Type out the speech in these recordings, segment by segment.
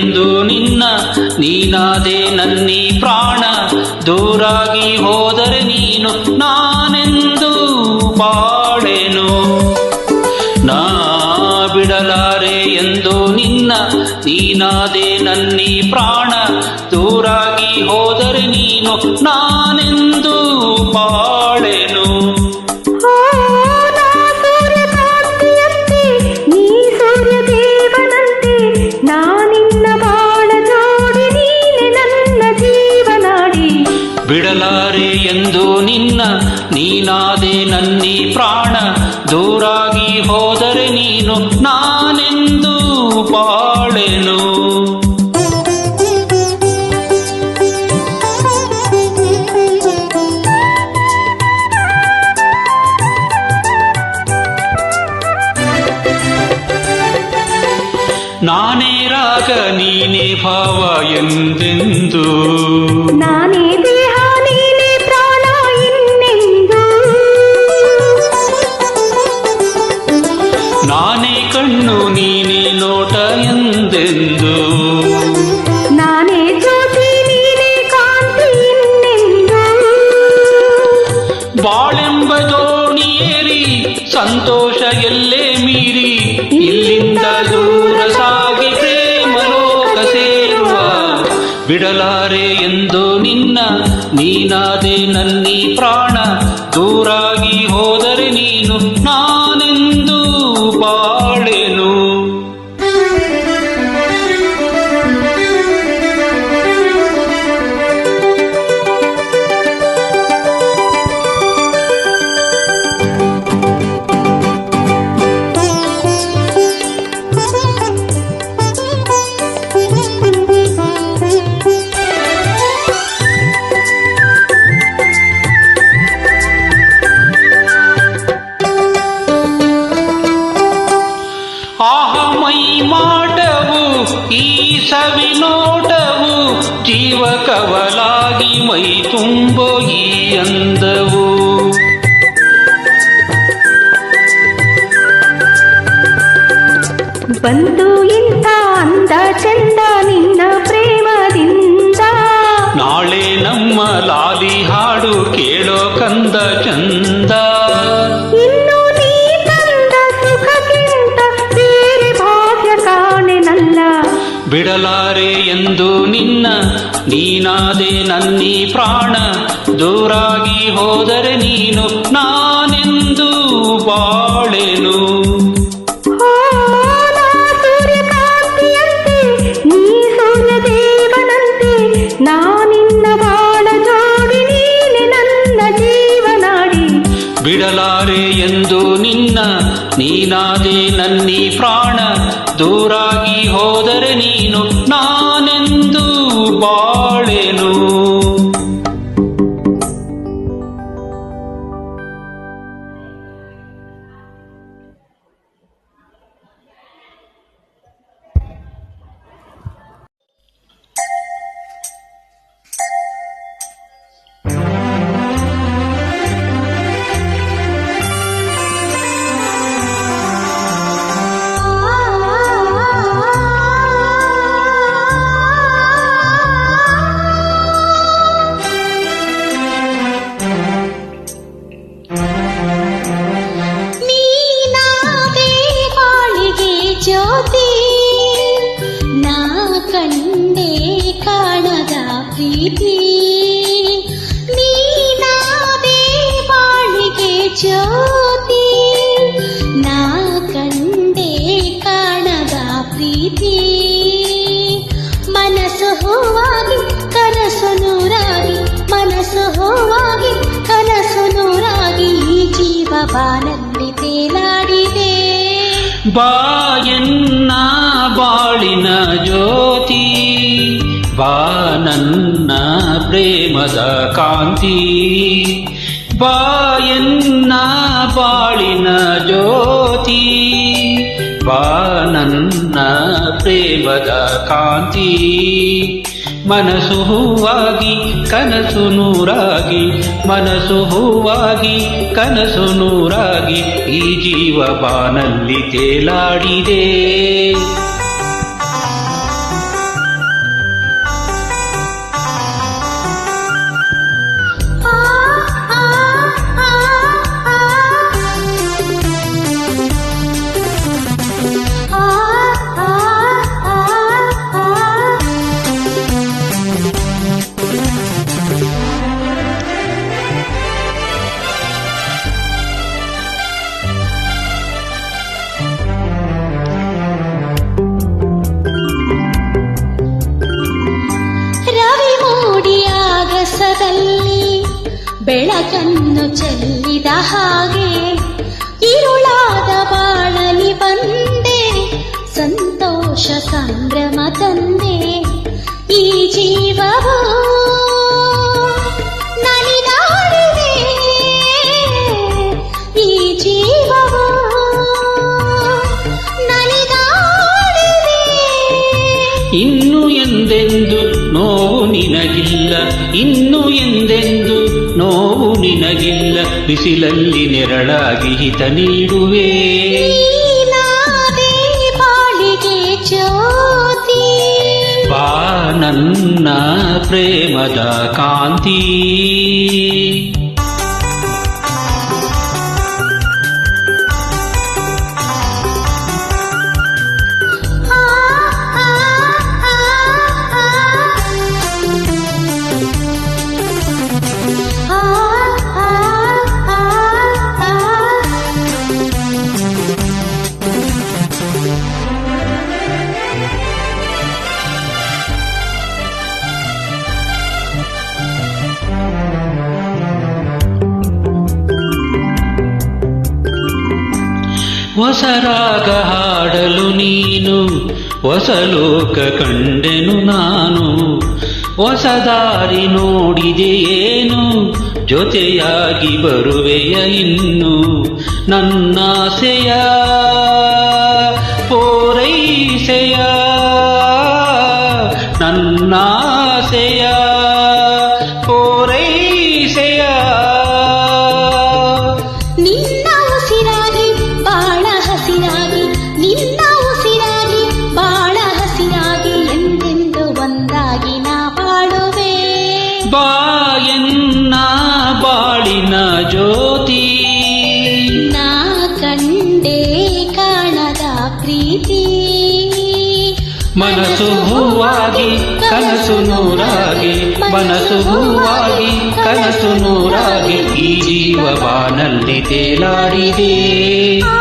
ಎಂದು ನಿನ್ನ ನೀನಾದೆ ನನ್ನೀ ಪ್ರಾಣ ದೂರಾಗಿ ಹೋದರೆ ನೀನು ನಾನೆಂದು ಬಾಳೆನು ನಾ ಬಿಡಲಾರೆ ಎಂದು ನಿನ್ನ ನೀನಾದೆ ನನ್ನೀ ಪ್ರಾಣ ದೂರಾಗಿ ಹೋದರೆ ನೀನು ನಾನೆಂದು ಬಾಳೆನು ಬಿಡಲಾರೆ ಎಂದು ನಿನ್ನ ನೀನಾದೆ ನನ್ನೀ ಪ್ರಾಣ ದೂರಾಗಿ ಹೋದರೆ ನೀನು ನಾನೆಂದು ಬಾಳೆನು ನಾನೇ ರಾಗ ನೀನೇ ಭಾವ ಎಂದೆಂದು ನಾನೇ ದೇಹ ನೀನೇ ಪ್ರಾಣ ಇನ್ನೆಂದು ನಾನೇ ಕಣ್ಣು ನೀನೇ ನೋಟ ಎಂದೆಂದು ನಾನೇ ಜ್ಯೋತಿ ನೀನೇ ಕಾಂತಿ ಇನ್ನೆಂದು ಬಾಳೆಂಬ ದೋಣಿಯೇರಿ ಸಂತೋಷ ಎಲ್ಲೇ ಮೀರಿ ಇಲ್ಲಿಂದ ದೂರ ಸಾಗಿ ಪ್ರೇಮ ಲೋಕ ಸೇರುವ ಬಿಡಲಾರೆ ಎಂದು ನಿನ್ನ ನೀನಾದೆ ನನ್ನೀ ಪ್ರಾಣ ದೂರಾಗಿ ಹೋದರೆ ನೀನು ನಾನೆಂದು ಬಾಳೆನು ಮೈ ಮಾಡವು ಈ ಸವಿ ನೋಟವು ಜೀವ ಕವಲಾಗಿ ಮೈ ತುಂಬೋ ಈ ಅಂದವು ಬಂತು ಇಂಥ ಅಂದ ಚಂದ ನಿನ್ನ ಪ್ರೇಮದಿಂದ ನಾಳೆ ನಮ್ಮ ಲಾಲಿ ಹಾಡು ಕೇಳೋ ಕಂದ ಚಂದ ಇನ್ನು ನೀ ತಂದ ಸುಖಕ್ಕಿಂತ ಬೇರೆ ಭಾಗ್ಯ ಕಾಣೆನಲ್ಲ ಬಿಡಲಾರೆ ಎಂದು ನಿನ್ನ ನೀನಾದೆ ನನ್ನೀ ಪ್ರಾಣ ದೂರಾಗಿ ಹೋದರೆ ನೀನು ನಾನೆಂದು ಬಾಳೆನು ನಾನಿನ್ನ ಬಾಳ ಜೋಡಿ ನೀನೆ ನನ್ನ ಜೀವನಾಡಿ ಬಿಡಲಾರೆ ಎಂದು ನಿನ್ನ ನೀನಾದೆ ನನ್ನೀ ಪ್ರಾಣ ದೂರಾಗಿ ಹೋದರೆ ನೀನು ನಾನೆಂದು ಬಾಳೆನು ಜ್ಯೋತಿ ನಾ ಕಂಡೆ ಕಾಣದ ಪ್ರೀತಿ ನೀನಾದೆ ಬಾಳಿಗೆ ಜ್ಯೋತಿ ನಾ ಕಂಡೆ ಕಾಣದ ಪ್ರೀತಿ ಮನಸ್ಸು ಹೂವಾಗಿ ಕನಸು ನೂರಾಗಿ ಮನಸ್ಸು ಹೂವಾಗಿ ಕನಸು ನೂರಾಗಿ ಈ ಜೀವ ಬಾನಲ್ಲಿ ತೇಲಾಡಿದೆ ಬಾಯನ್ನ ಬಾಳಿನ ಜ್ಯೋತಿ ಬಾ ನನ್ನ ಪ್ರೇಮದ ಕಾಂತಿ ಬಾಯನ್ನ ಬಾಳಿನ ಜ್ಯೋತಿ ಬಾ ನನ್ನ ಪ್ರೇಮದ ಕಾಂತಿ ಮನಸ್ಸು ಹೂವಾಗಿ ಕನಸು ನೂರಾಗಿ ಮನಸ್ಸು ಹೂವಾಗಿ ಕನಸು ನೂರಾಗಿ ಈ ಜೀವ ಬಾನಲ್ಲಿ ತೇಲಾಡಿದೆ ಬೆಳಕನ್ನು ಚೆಲ್ಲಿದ ಹಾಗೆ ഇരുಳಾದ ಬಾಳಲಿ ಬಂದೆ, ಸಂತೋಷ ಸಂಭ್ರಮ ತಂದೆ ಈ ಜೀವವು ನಲಿದಾಡಿದೆ, ಈ ಜೀವವು ನಲಿದಾಡಿದೆ. ಇನ್ನು ಎಂದೆಂದು ನೋವು ನಿನಗಿಲ್ಲ, ಇನ್ನು ಎಂದೆಂದು ನೋವು ನಿನಗಿಲ್ಲ, ಬಿಸಿಲಲ್ಲಿ ನೆರಳಾಗಿ ಹಿತ ನೀಡುವೆ. ನೀನಾದೆ ಬಾಳಿಗೆ ಜ್ಯೋತಿ, ಬಾ ನನ್ನ ಪ್ರೇಮದ ಕಾಂತಿ. ಹೊಸ ರಾಗ ಹಾಡಲು ನೀನು, ಹೊಸ ಲೋಕ ಕಂಡೆನು ನಾನು, ಹೊಸ ದಾರಿ ನೋಡಿದೆ ಏನು, ಜೊತೆಯಾಗಿ ಬರುವೆಯ ಇನ್ನು, ನನ್ನಾಸೆಯ ಪೂರೈಸೆಯ, ನನ್ನಾಸೆಯ ಪೂರೈಸೆಯ. ನಿನ್ನ ಉಸಿರಾಗಿ ಬಾಳ ಹಸಿರಾಗಿ, ನಿನ್ನ ಉಸಿರಾಗಿ ಬಾಳ ಹಸಿರಾಗಿ, ಎಂದೆಂದು ಒಂದಾಗಿ ನಾ ಬಾಳುವೆ. ಬಾಯನ್ನ ಬಾಳಿನ ಜ್ಯೋತಿ, ನಾ ಕಂಡೇ ಕಾಣದ ಪ್ರೀತಿ. ಮನಸ್ಸು ಹೂವಾಗಿ ಕನಸು ನೂರಾಗಿ, ಮನಸ್ಸು ಹೂವಾಗಿ ಕನಸು ನೂರಾಗಿ, ಈ ಜೀವ ಬಾನಲ್ಲಿ ತೇಲಾಡಿದೆ. ಆ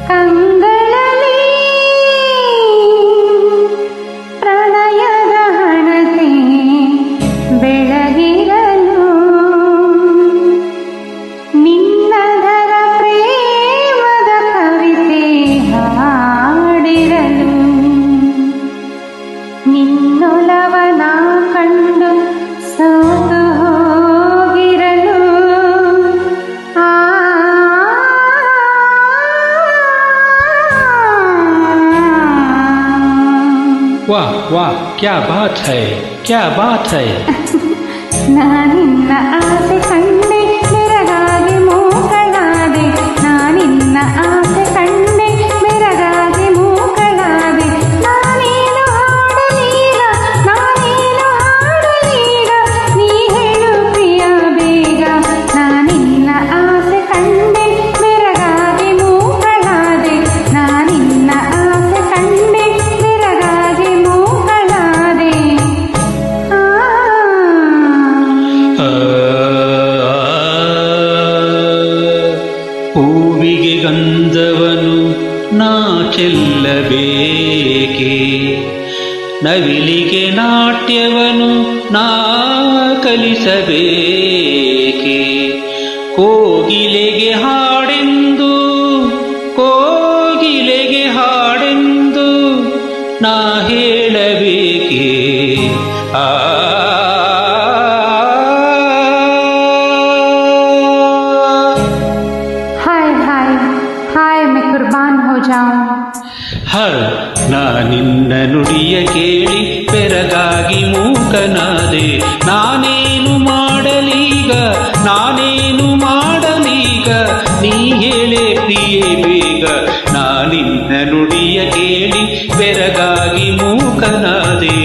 ಕಂಗಳಲ್ಲಿ ಪ್ರಣಯದ ಹಣತೆ ಬೆಳಗಿರಲು, ನಿನ್ನದರ ಪ್ರೇಮದ ಕವಿತೆ ಹಾಡಿರಲು, ನಿನ್ನೊಲವನ ಕಂಡು ಸೋತು ಹೋಗಿರಲು. ವಾಹ್ ವಾಹ್, ಕ್ಯಾ ಬಾತ್ ಹೈ, ಕ್ಯಾ ಬಾತ್ ಹೈ. ನಾನಿನ್ನ ಆಸೆ ಕಂಡೆ ಬೆರಗಾಗಿ ಮೂಕಳಾದೆ, ನಾನಿನ್ನ ಆಸೆ ಕಂಡೆ ಬೆರಗಾಗಿ ಮೂಕಳಾದೆ. ನಾನೇನು ಹಾಡಲೀಗ, ನಾನೇನು ಹಾಡಲೀಗ, ನೀ ಹೇಳು ಪ್ರಿಯ ಬೇಗ. ನಾನಿನ್ನ ಆಸೆ ಕಂಡೆ ಬೆರಗಾಗಿ ಮೂಕಳಾದೆ, ನಾನಿನ್ನ ಆಸೆ ಕಂಡೆ ಬೆರಗಾಗಿ ಮೂಕಳಾದೆ. ಹೂವಿಗೆ ಗಂಧವನು ನಾ ಚೆಲ್ಲಬೇಕೆ, ನವಿಲಿಗೆ ನಾಟ್ಯವನು ನಾ ಕಲಿಸಬೇಕೆ, ಕೋಗಿಲೆಗೆ ಹಾಡೆಂದು, ಕೋಗಿಲೆಗೆ ಹಾಡೆಂದು ನಾ ಹೇಳಬೇಕೆ. ಆ ಹರ್ ನಾನಿನ್ನ ನುಡಿಯ ಕೇಳಿ ಬೆರಗಾಗಿ ಮೂಕನಾದೆ, ನಾನೇನು ಮಾಡಲೀಗ, ನಾನೇನು ಮಾಡಲೀಗ, ನೀ ಹೇಳೆ ಪ್ರಿಯೆ ಬೇಗ. ನಾನಿನ್ನ ನುಡಿಯ ಕೇಳಿ ಬೆರಗಾಗಿ ಮೂಕನಾದೆ.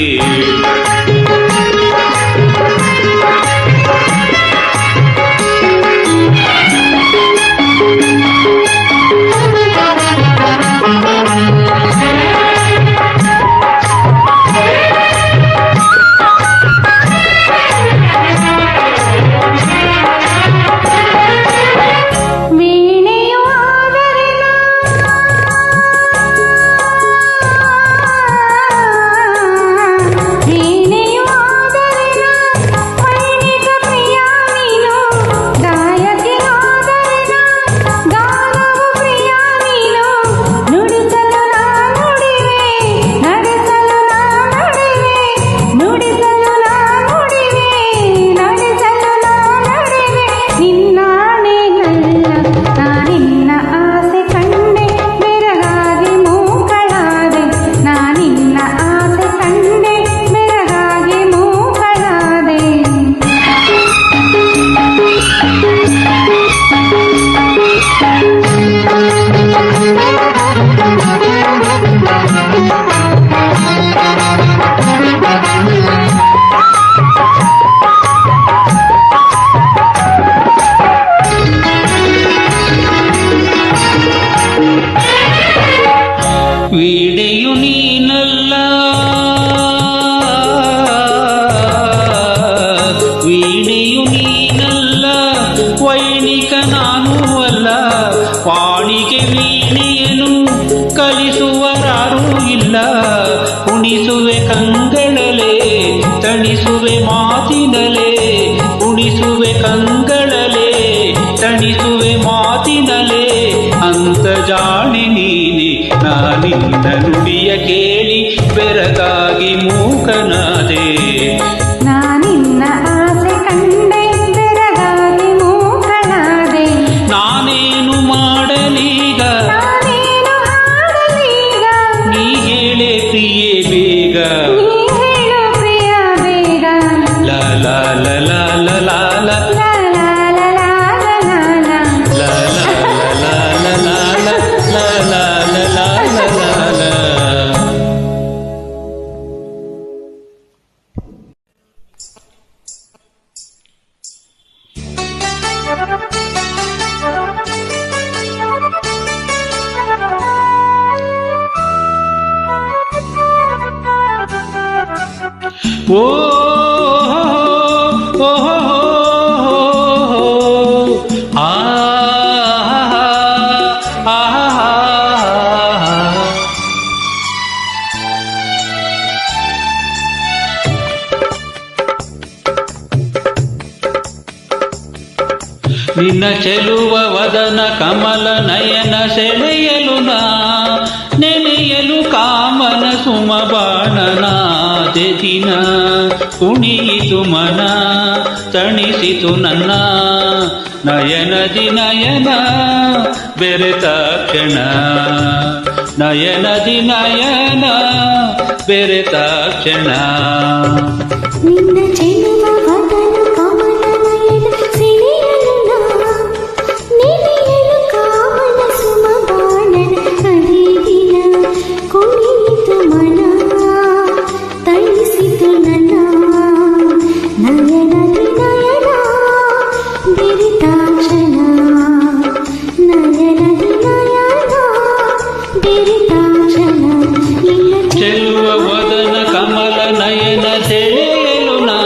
ವೈಣಿಕ ನಾನು ಅಲ್ಲ, ವಾಣಿಗೆ ವೀಣೆಯನು ಕಲಿಸುವರಾರೂ ಇಲ್ಲ. ಉಣಿಸುವೆ ಕಂಗಳಲೆ ತಣಿಸುವೆ ಮಾತಿನಲೆ, ಉಣಿಸುವೆ ಕಂಗಳಲೆ ತಣಿಸುವೆ ಮಾತಿನಲೆ. ಅಂತ ಜಾಣಿ ನೀನೆ ನಾನಿನ್ನ ನುಡಿಯ ಕೇಳಿ ಬೆರಗಾಗಿ ಮೂಕನಾದೆ. ನಾನಿನ್ನ ಆಸೆ ಕಂಡೆ ಬೆರಗಾಗಿ ಮೂಕನಾದೆ. ನಾನೇನು ಮಾಡಲೀಗ, ನಾನೇನು ಹಾಡಲೀಗ, ನೀ ಹೇಳೆ ಪ್ರಿಯೇ ಬೇಗ. ನೀ ಹೇಳು ಪ್ರಿಯ ಬೇಗ. ಲಾ ಲಾ ಲಾ ಲಾ ಲಾ ಲಾ ಲಾ ಲಾ ಲಾ ಲಾ ಲಾ ಲಾ ಲಾ. ಲಾ ಲಾ ಲಾ ಲಾ ಲಾ ಲಾ ಲಾ ಲಾ ಲಾ ಲಾ ಲಾ. ಓ ಓ ಆ ನಿನ್ನ ಚೆಲುವ ವದನ ಕಮಲ ನಯನ ಸೆಳೆಯಲು ನಾ ನೆನೆಯಲು ಕಾಮನ ಸುಮಬಾಣನಾದೆ ದಿನ. ಕುಣಿಯಿತು ಮನ ತಣಿಸಿತು ನನ್ನ ನಯನದಿ ನಯನ ಬೆರೆತ ಕ್ಷಣ. ನಯನದಿ ನಯನ ಬೆರೆತ ಕ್ಷಣ. ನಿನ್ನ ಚೆಲುವ ವದನ ಕಮಲ ನಯನ ಸೆಳೆಯಲು ನಾ ನೆನೆಯಲು ಕಾಮನ ಸುಮಬಾಣನ ಅದೇ ದಿನ. ಕುಣಿಯಿತು ಮನ ತಣಿಸಿತು ನನ್ನ ನಯನದಿ ನಯನ ಬೆರೆತ ಕ್ಷಣ. ನಯನದಿ ನಯನ ಬೆರೆತ ಕ್ಷಣ. ನಿನ್ನ ಚೆಲುವ ವದನ ಕಮಲ ನಯನ ಸೆಳೆಯಲು ನಾ.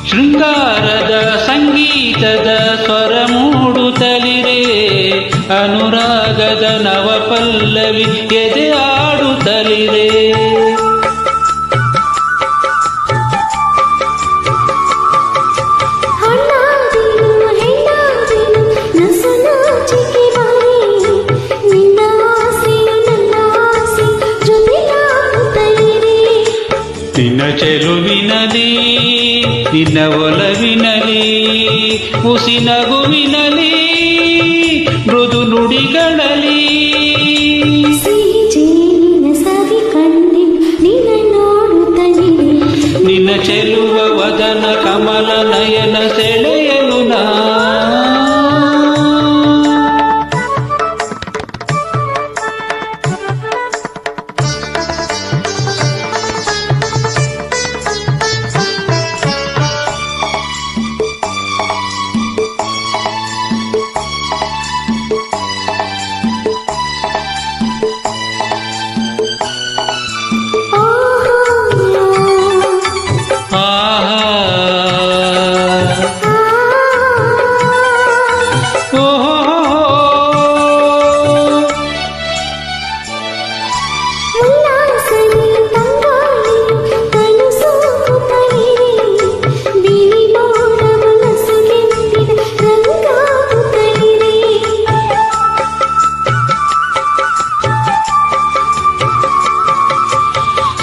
ಶೃಂಗಾರದ ಸಂಗೀತದ ಸ್ವರ ಮೂಡುತ್ತಲಿರೆ, ಅನುರಾಗದ ನವ ಪಲ್ಲವಿ ಎದೆ ಆಡುತ್ತಲಿರೆ. ನಿನ್ನ ಚೆಲುವಿನಲಿ ನಿನ್ನ ಒಲವಿನಲಿ ಉಸಿನಗುವಿನಲಿ ಮೃದು ನುಡಿಗಳಲ್ಲಿ ನಿನ್ನ ಚೆಲುವ ವದನ ಕಮಲ ನಯನ ಸೆಳೆಯಲು ನಾ.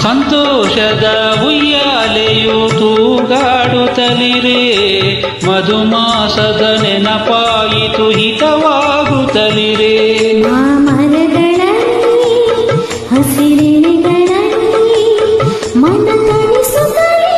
ಸಂತೋಷದ ಉಯ್ಯಾಲೆಯು ತೂಗಾಡುತ್ತಲಿರೆ, ಮಧುಮಾಸದ ನೆನಪಾಯಿತು ಹಿತವಾಗುತ್ತಲಿರೆ. ಮರಗಳಲ್ಲಿ ಹಸಿರೆಲೆಗಳಲ್ಲಿ ಮನ ತಣಿಸುತ್ತಲೇ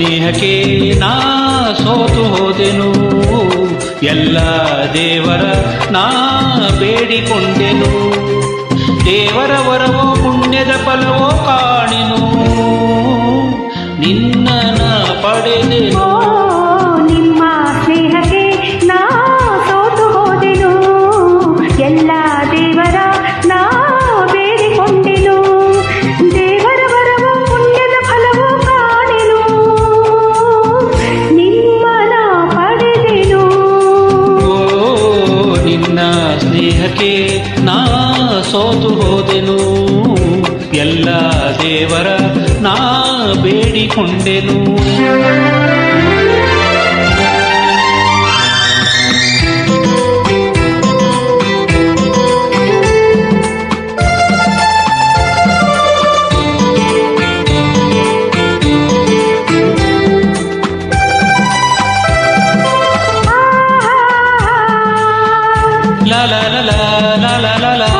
ಸ್ನೇಹಕ್ಕೆ ನಾ ಸೋತು ಹೋದೆನು, ಎಲ್ಲ ದೇವರ ನಾ ಬೇಡಿಕೊಂಡೆನು, ದೇವರ ವರವೋ ಪುಣ್ಯದ ಫಲವೋ ಕಾಣೆನು, ನಿನ್ನ ನಾ ಪಡೆದೆನು. ನಿಮ್ಮ ಸ್ನೇಹಕ್ಕೆ ನಾ ಸೋತು ಹೋದೆನು, ಎಲ್ಲ ದೇವರ ನಾ ಬೇಡಿಕೊಂಡೆನು, ದೇವರ ವರವೋ ಪುಣ್ಯದ ಫಲವೋ ಕಾಣೆನು, ನಿಮ್ಮ ನಾ ಪಡೆದೆನು. ಓ ನಿನ್ನ ಸ್ನೇಹಕ್ಕೆ ನಾ ಸೋತು ಹೋದೆನು, ಎಲ್ಲ ದೇವರ ನಾ ಬೇಡಿಕೊಂಡೆನು. La la la la la la la la.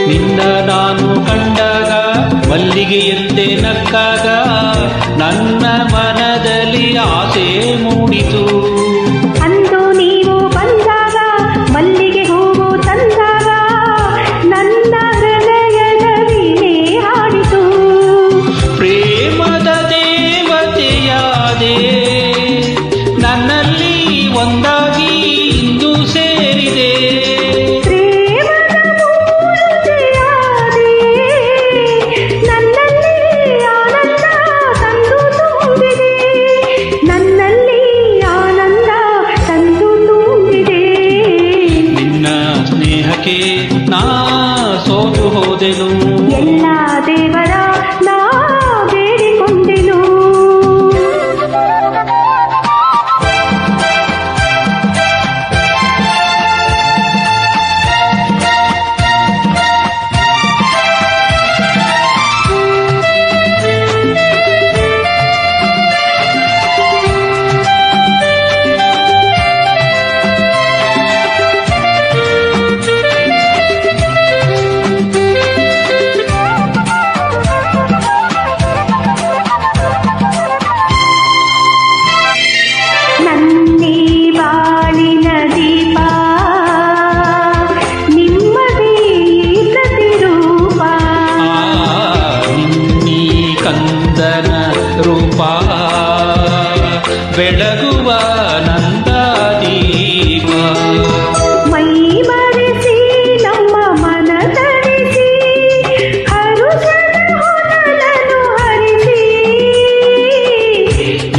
ನಿನ್ನ ನಾನು ಕಂಡಾಗ ಮಲ್ಲಿಗೆಯಂತೆ ನಕ್ಕಾಗ ನನ್ನ ಮನದಲ್ಲಿ ಆಸೆ ಮೂಡಿತು, ಅಂದು ನೀವು ಬಂದಾಗ ಮಲ್ಲಿಗೆ ಹೂವು ತಂದಾಗ ನನ್ನ ಹೃದಯದ ವೀಣೆ ಹಾಡಿತು, ಪ್ರೇಮದ ದೇವತೆಯಾದೆ ನನ್ನಲ್ಲಿ ಒಂದಾಗಿ ಇಂದು ಸೇರಿದೆ, ಪ್ರೇಮದ ಮೂರ್ತಿಯಾದೆ ನನ್ನಲ್ಲಿ ಆನಂದ ತಂದು ತುಂಬಿದೆ, ನನ್ನಲ್ಲಿ ಆನಂದ ತಂದು ತುಂಬಿದೆ. ನಿನ್ನ ಸ್ನೇಹಕ್ಕೆ ನಾ ಸೋತು ಹೋದೆನು, ಎಲ್ಲ ದೇವರ ನಾ ಬೇಡಿಕೊಂಡೆನು. ನನ್ನೇ ಬಾಳಿನ ದೀಪ ನಿಮ್ಮದೇ ಪ್ರತಿರೂಪ, ನಿನ್ನೀ ಕಂದನ ರೂಪ ಬೆಳಗುವ ನಂದಾದೀಪ, ಮೈ ಮರೆಸಿ ನಮ್ಮ ಮನ ತರಿಸಿ ಹರುಷದ ಹೊನಲನ್ನು ಹರಿಸಿ,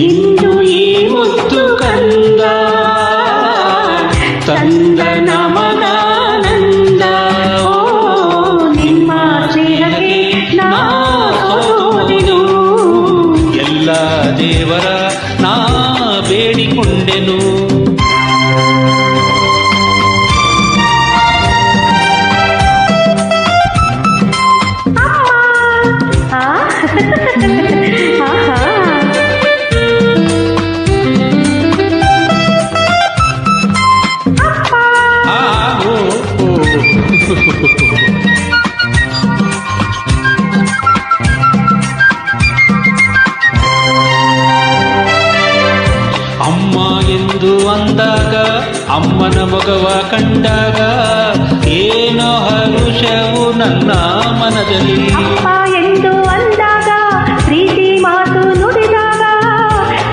ಇಂದು ಈ ಮುತ್ತು ಕಂದ ತಂದ ನಮನಾನಂದ. ಓ ನಿಮ್ಮ ಸ್ನೇಹಕ್ಕೆ ನಾ ಸೋತೆನು, ಎಲ್ಲ ದೇವರ ನಾ ಬೇಡಿಕೊಂಡೆನು, ಅಮ್ಮ ಆಹಾ ಅಪ್ಪ ಆ ಓ ಓ. ಅಮ್ಮ ಎಂದು ಅಂದಾಗ ಅಮ್ಮನ ಮೊಗವ ಕಂಡಾಗ ಏನೋ ಹರುಷವು ನನ್ನ ಮನದಲ್ಲಿ, ಅಪ್ಪ ಎಂದು ಅಂದಾಗ ಪ್ರೀತಿ ಮಾತು ನುಡಿದಾಗ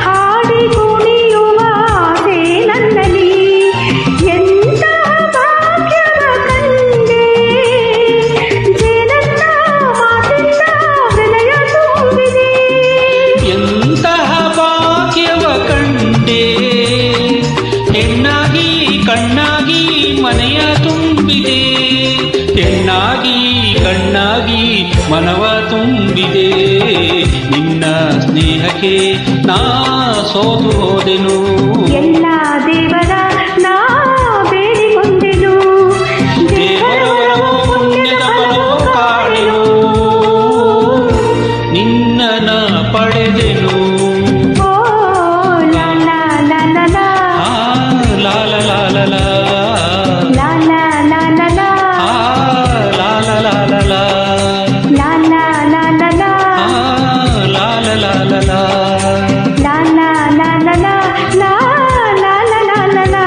ಹಾಡಿ ಕುಣಿಯುವ ಆಸೆ ನನ್ನಲ್ಲಿ, ಎಂತಹ ಭಾಗ್ಯವ ಕಂಡೆ ಜೇನನ್ನ ಮಾತಿಂದ ಹೃದಯ ತುಂಬಿದೆ, ಎಂತಹ ಭಾಗ್ಯವ ಕಂಡೆ ಹೆಣ್ಣಾಗಿ ಕಣ್ಣಾಗಿ ಮನೆಯ ತುಂಬಿದೆ, ಹೆಣ್ಣಾಗಿ ಕಣ್ಣಾಗಿ ಮನವ ತುಂಬಿದೆ, ನಿನ್ನ ಸ್ನೇಹಕ್ಕೆ ನಾ ಸೋತು ಹೋದೆನು, ಎಲ್ಲ ದೇವರ ನಾ ಬೇಡಿಕೊಂಡೆನು, ದೇವರ ವರವೋ ಪುಣ್ಯದ ಫಲವೋ ಕಾಣೆನು, ನಿನ್ನ ನಾ ಪಡೆದೆನು. ಓ ಲಾ ಲಾ ಲಾ ಲಾ ಲಾ ಲಾ ಲಾ ಲಾ ಲಾ ಲಾ ಲಾ ಲಾ ಲಾ ಲಾ ಲಾ.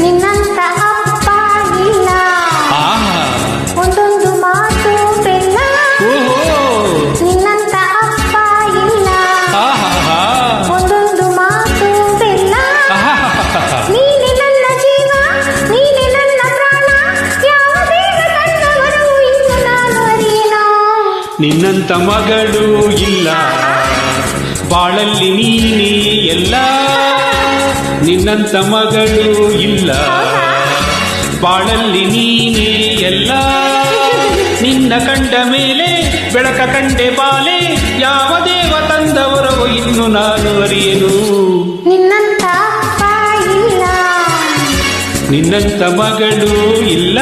ನಿನ್ನಂತ ಅಪ್ಪ ಇಲ್ಲ, ಆಹಾ ಒಂದೊಂದು ಮಾತು ಬೆಲ್ಲ. ಓಹೋ ನಿನ್ನಂತ ಅಪ್ಪ ಇಲ್ಲ, ಆಹಾ ಒಂದೊಂದು ಮಾತು ಬೆಲ್ಲ. ಆಹಾ ನೀನೆ ನನ್ನ ಜೀವ, ನೀನೆ ನನ್ನ ಪ್ರಾಣ, ಯಾವುದೇಗ ಕಣ್ಣವರು ಇನ್ನು ನಾನು ಅರಿಯೇನೋ. ನಿನ್ನಂತ ಮಗಳು ಇಲ್ಲ ಬಾಳಲ್ಲಿ ನೀನೇ ಎಲ್ಲ ನಿನ್ನಂತ ಮಗಳು ಇಲ್ಲ ಬಾಳಲ್ಲಿ ನೀನೇ ಎಲ್ಲ ನಿನ್ನ ಕಂಡ ಮೇಲೆ ಬೆಳಕ ಕಂಡೆ ಬಾಲೆ ಯಾವ ದೇವ ತಂದವರವು ಇನ್ನು ನಾನು ಅರಿಯೆನು ನಿನ್ನಂತ ಅಪ್ಪ ಇಲ್ಲ. ನಿನ್ನಂತ ಮಗಳು ಇಲ್ಲ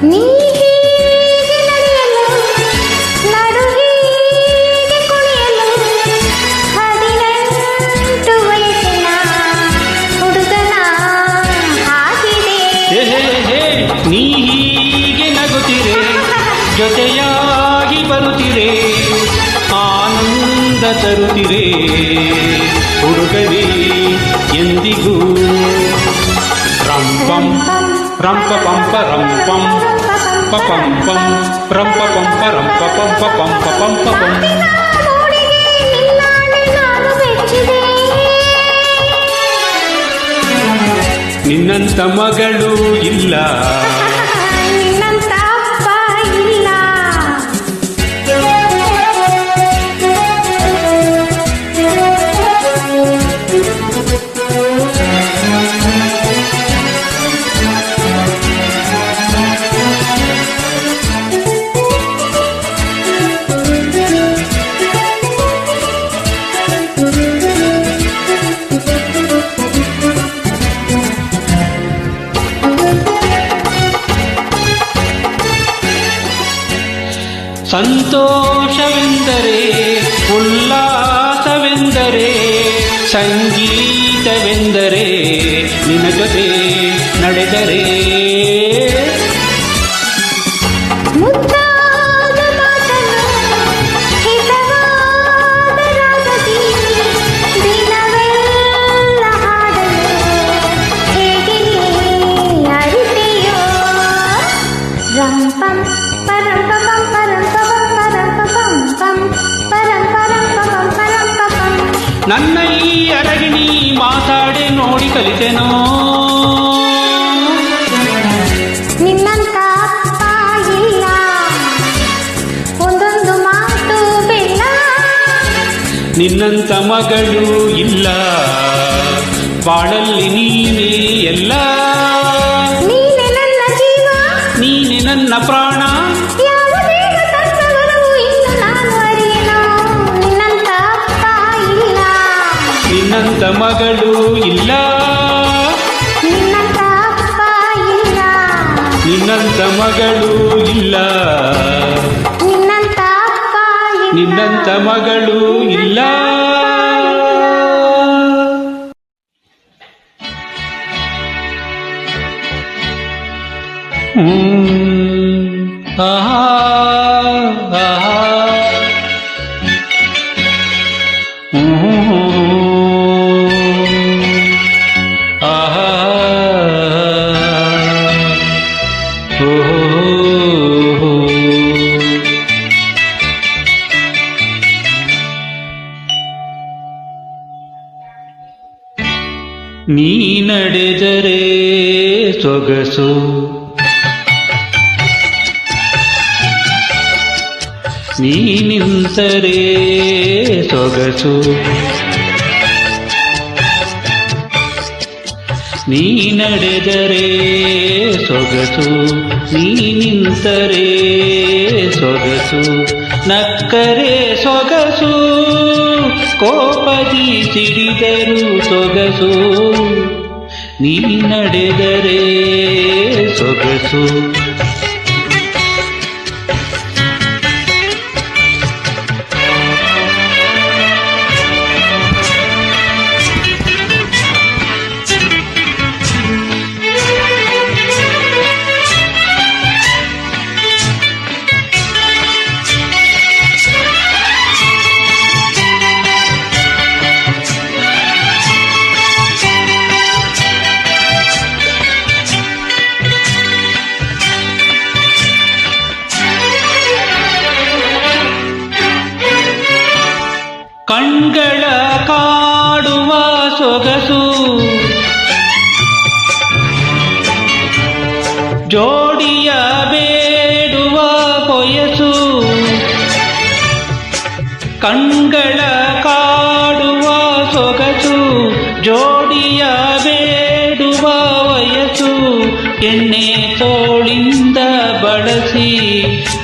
ನೀ ಹೀಗೆ ನಡೆಯಲು, ನಡು ಹೀಗೆ ಕುಣಿಯಲು, 18 ವಯಸ್ಸಿನ ಹುಡುಗನ ಹಾಗಿದೆ. ಹೇ ಹೇ ಹೇ ನೀ ಹೀಗೆ ನಗುತ್ತಿರೆ ಜೊತೆಯಾಗಿ ಬರುತ್ತಿರೆ ಆನಂದ ತರುತ್ತಿರೆ ಹುಡುಗನೇ ಎಂದಿಗೂ ರಂಪಂ ರಂಪ ಪಂಪ ರಂಪಂ ಪಪಂಪಂ ರಂಪ ಪಂಪ ರಂಪ ಪಂಪ ಪಂಪ ಪಂಪ ಪಂ ನೋಡಿಗೆ ನಿನ್ನಾಣೆ ನಾನು ಮೆಚ್ಚಿದೆ. ನಿನ್ನಂತ ಮಗಳು ಇಲ್ಲ ನಿನ್ನಂತ ಅಪ್ಪ ಇಲ್ಲ. ಸಂತೋಷವೆಂದರೆ ಉಲ್ಲಾಸವೆಂದರೆ ಸಂಗೀತವೆಂದರೆ ನಿನ್ನ ಜೊತೆ ನಡೆದರೆ ಮುದ್ದಾದ ಮಾತನ್ನು ಹಿತವಾದ ರಾಗದಿ ದಿನವೆಲ್ಲ ಹಾಡಲು ಹೇಗೆ ನೀ ಅರಿತೆಯೋ. ರಂಪಂ ಪರಂಪಪಂ ಪರಂಪಪಂ ಪರಂಪಪಂ ಪಂ ಪರಂಪರಂಪಪಂ ಪರಂಪಪಂ. ನನ್ನ ಈ ಅರಗಿಣಿ ಮಾತಾಡಿ ನೋಡಿ ಕಲಿತೆನೋ ನಿನ್ನಂತ ಅಪ್ಪ ಇಲ್ಲ, ಒಂದೊಂದು ಮಾತು ಬೆಲ್ಲ. ನಿನ್ನಂತ ಮಗಳು ಇಲ್ಲ ಬಾಳಲ್ಲಿ ನೀನೇ ಎಲ್ಲ ನೀನೆ ನನ್ನ ಜೀವ, ನೀನೆ ನನ್ನ ಪ್ರಾಣ ಯಾವ ದೇವ ತಂದವರು ಇನ್ನು ನಾನು ಅರಿಯೇನೋ. ನಿನ್ನಂತ ಅಪ್ಪ ಇಲ್ಲ, ನಿನ್ನಂತ ಮಗಳು ಇಲ್ಲ ನಿನ್ನಂತ ಅಪ್ಪ ಇಲ್ಲ, ನಿನ್ನಂತ ಮಗಳು ಇಲ್ಲ ನಿನ್ನಂತ ಅಪ್ಪ ಇಲ್ಲ. ನಿನ್ನಂತ ಮಗಳು ಇಲ್ಲ ಆಹಾ ಆಹಾ ಆಹಾ ಓ ನೀ ನಡೆದರೆ ಸೊಗಸು ನೀ ನಿಂತರೆ ಸೊಗಸು ನೀ ನಡೆದರೆ ಸೊಗಸು ನೀ ನಿಂತರೆ ಸೊಗಸು ನಕ್ಕರೆ ಸೊಗಸು ಕೋಪದಿ ಸಿಡಿದರು ಸೊಗಸು ನೀ ನಡೆದರೆ ಸೊಗಸು ಕಣ್ಗಳ ಕಾಡುವ ಸೊಗಸು ಜೋಡಿಯ ಬೇಡುವ ಕೊಯಸು ಕಣ್ಗಳ ಕಾಡುವ ಸೊಗಸು ಜೋಡಿಯ ಬೇಡುವ ವಯಸ್ಸು ಎಣ್ಣೆ ತೋಳಿಂದ ಬಳಸಿ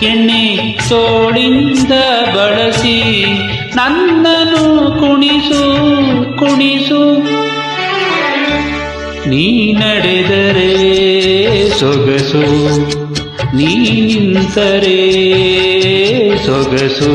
ಎಣ್ಣೆ ತೋಳಿಂದ ಬಳಸಿ ನನ್ನನು ಕುಣಿಸು ಕುಣಿಸು ನೀ ನಡೆದರೆ ಸೊಗಸು ನೀ ನಿಂತರೆ ಸೊಗಸು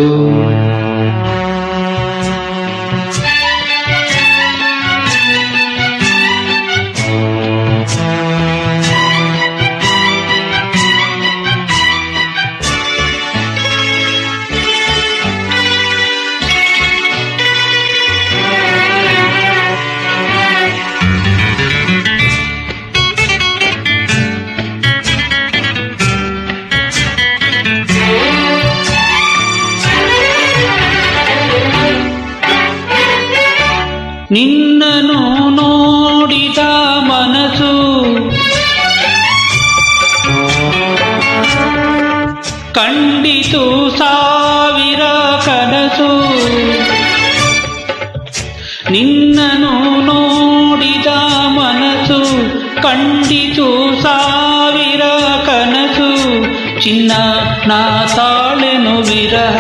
ನಿನ್ನನು ನೋಡಿದ ಮನಸ್ಸು ಕಂಡಿತು ಸಾವಿರ ಕನಸು ನಿನ್ನನು ನೋಡಿದ ಮನಸ್ಸು ಕಂಡಿತು ಸಾವಿರ ಕನಸು ಚಿನ್ನ ನಾ ತಾಳೆನು ವಿರಹ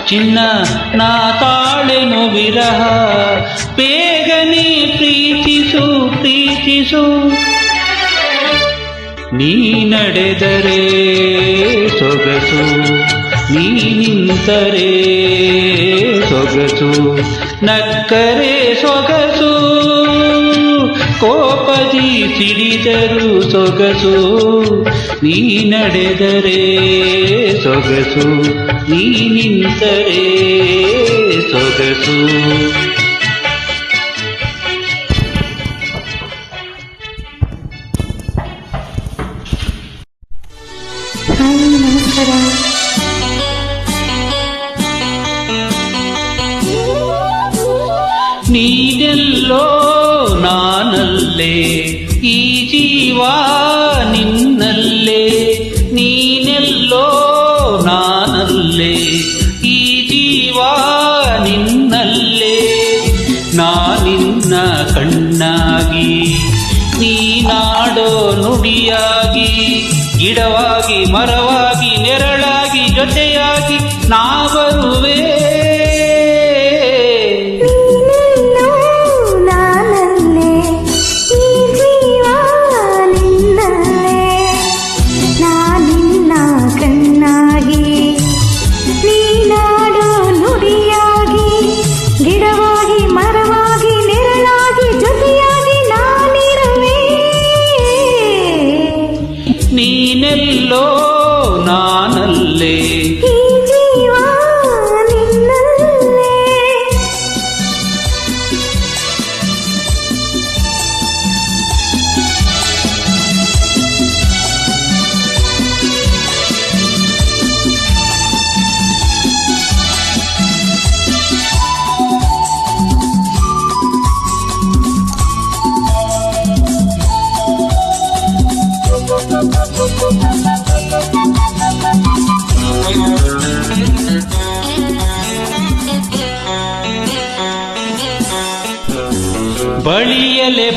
ಚಿನ್ನ ನಾ ತಾಳೆನು ವಿರಹ ಬೇಗನೆ ಪ್ರೀತಿಸು ಪ್ರೀತಿಸು ನೀ ನಡೆದರೆ ಸೊಗಸು ನೀ ನಿಂತರೆ ಸೊಗಸು ನಕ್ಕರೆ ಸೊಗಸು ಕೋಪದಿ ಸಿಡಿದರು ಸೊಗಸು ನೀ ನಡೆದರೆ ಸೊಗಸು ನೀ ನಿಂತರೆ ಸೊಗಸು ಹಾಯ್ ನಮಸ್ಕಾರ. ನೀನೆಲ್ಲೋ ನಾನಲ್ಲೇ ಈ ಜೀವ ನಿನ್ನಲ್ಲೇ ನೀನೆಲ್ಲೋ ನಾನಲ್ಲೇ ಈ ಜೀವ ನಿನ್ನಲ್ಲೇ ನಾನಿನ್ನ ಕಣ್ಣಾಗಿ ನೀನಾಡೋ ನುಡಿಯಾಗಿ ಗಿಡವಾಗಿ ಮರವಾಗಿ ನೆರಳಾಗಿ ಜೊತೆಯಾಗಿ ನಾ ಬರುವೆ ನೀನೆಲ್ಲೋ ನಾನಲ್ಲೇ ಈ ಜೀವ ನಿನ್ನಲ್ಲೇ.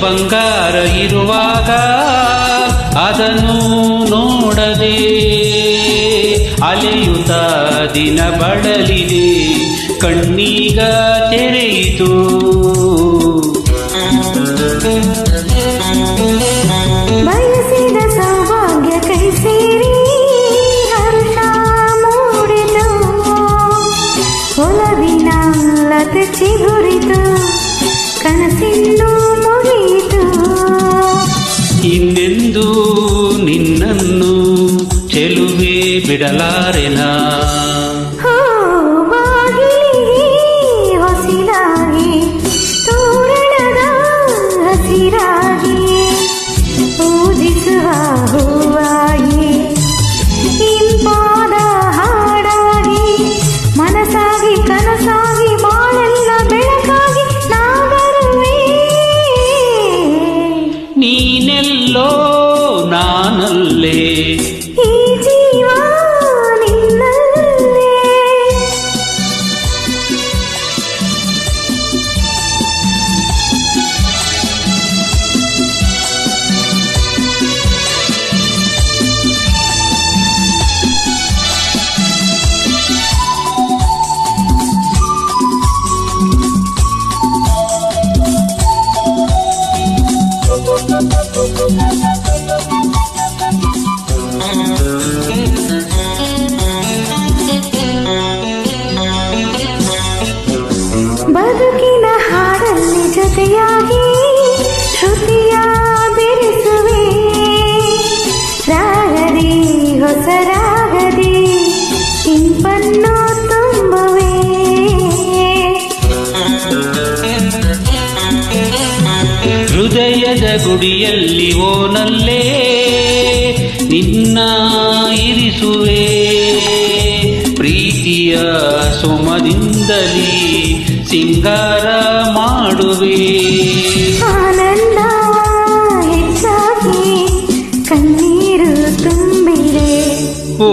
ಬಂಗಾರ ಇರುವಾಗ ಅದನ್ನು ನೋಡದೆ ಅಲೆಯುತ್ತ ದಿನ ಬಳಲಿದೆ, ಕಣ್ಣೀಗ ತೆರೆಯಿತು. ಬಯಸಿದ ಸೌಭಾಗ್ಯ ಕೈ ಸೇರಿ ಹರ್ಷ ಮೂಡಿತು, ಒಲವಿನ ಲತೆ ಚಿಗುರಿತು, ಕನಸಿಂದು ಮುಗಿಯಿತು. ಇನ್ನೆಂದು ನಿನ್ನನ್ನು ಚೆಲುವೆ ಬಿಡಲಾರೆನಾ, ಹೊಸಿಲಾಗಿ ತೋರಣದ ಹಸಿರಾಗಿ ಪೂಜಿಸುವ ಹೂವಾಗಿ, ಇಂಪಾದ ಹಾಡಾಗಿ, ಮನಸಾಗಿ ಕನಸಾಗಿ ಬಾಳೆಲ್ಲ ಬೆಳಕಾಗಿ ನಾ ಬರುವೆ. ನೀನೆಲ್ಲೋ ನಾನಲ್ಲೇ, ಈ ಜೀವ ನಿನ್ನಲ್ಲೇ. ಬದುಕಿನ ಹಾಡಲ್ಲಿ ಜೊತೆಯಾಗಿ ಶ್ರುತಿಯ ಬೆರೆಸುವೆ, ರಾಗದಿ ಹೊಸ ರಾಗದಿ ಇಂಪನ್ನು ತುಂಬುವೆ. ಹೃದಯದ ಗುಡಿಯಲ್ಲಿ ಓನಲ್ಲೇ ನಿನ್ನ ಇರಿಸುವೆ, ಪ್ರೀತಿಯ ಸುಮದಿಂದಲೇ ಸಿಂಗಾರ ಮಾಡುವೆ. ಆನಂದ ಹೆಚ್ಚಾಗಿ ಕಣ್ಣೀರು ತುಂಬಿದೆ, ಓ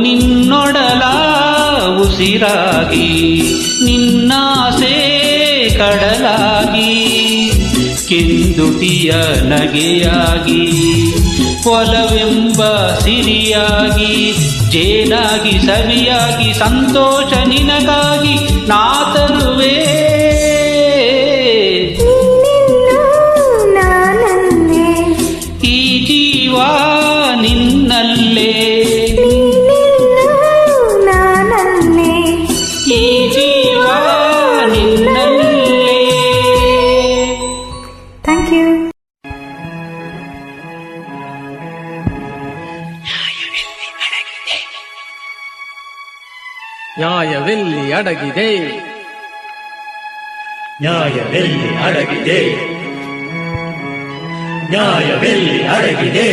ನಿನ್ನೊಡಲ ಉಸಿರಾಗಿ, ನಿನ್ನಾಸೆ ಕಡಲಾಗಿ, ಕೆಂದುಟಿಯ ನಗೆಯಾಗಿ, ಒಲವೆಂಬ ಸಿರಿಯಾಗಿ, ಜೇನಾಗಿ ಸವಿಯಾಗಿ, ಸಂತೋಷ ನಿನಗಾಗಿ ನಾ ತರುವೆ. ನೀನೆಲ್ಲೋ ನಾನಲ್ಲೇ, ಈ ಜೀವ ನಿನ್ನಲ್ಲೇ, ನೀನೆಲ್ಲೋ ನಾನಲ್ಲೇ, ಈ ಜೀವ ನಿನ್ನಲ್ಲೇ. Thank you. ನ್ಯಾಯವೆಲ್ಲಿ ಅಡಗಿದೆ, ನ್ಯಾಯವೆಲ್ಲಿ ಅಡಗಿದೆ, ನ್ಯಾಯವೆಲ್ಲಿ ಅಡಗಿದೆ.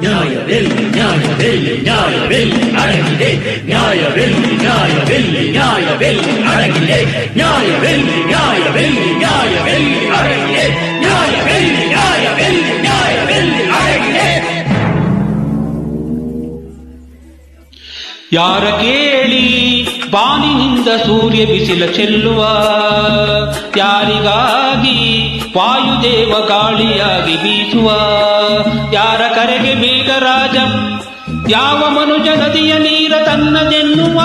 ನ್ಯಾಯವೆಲ್ಲಿ ನ್ಯಾಯವೆಲ್ಲಿ ನ್ಯಾಯವೆಲ್ಲಿ ಅಡಗಿದೆ, ನ್ಯಾಯವೆಲ್ಲಿ ನ್ಯಾಯವೆಲ್ಲಿ ನ್ಯಾಯವೆಲ್ಲಿ ಅಡಗಿದೆ, ನ್ಯಾಯವೆಲ್ಲಿ ನ್ಯಾಯವೆಲ್ಲಿ ನ್ಯಾಯವೆಲ್ಲಿ ಅಡಗಿದೆ, ನ್ಯಾಯವೆಲ್ಲಿ ನ್ಯಾಯವೆಲ್ಲಿ ನ್ಯಾಯವೆಲ್ಲಿ ಅಡಗಿದೆ. ಯಾರ ಕೇಳಿ ಬಾನಿನಿಂದ ಸೂರ್ಯ ಬಿಸಿಲ ಚೆಲ್ಲುವ, ಯಾರಿಗಾಗಿ ವಾಯುದೇವ ಗಾಳಿಯಾಗಿ ಬೀಸುವ, ಯಾರ ಕರೆಗೆ ಮೇಘರಾಜ ಯಾವ ಮನುಜ ನದಿಯ ನೀರ ತನ್ನದೆನ್ನುವ.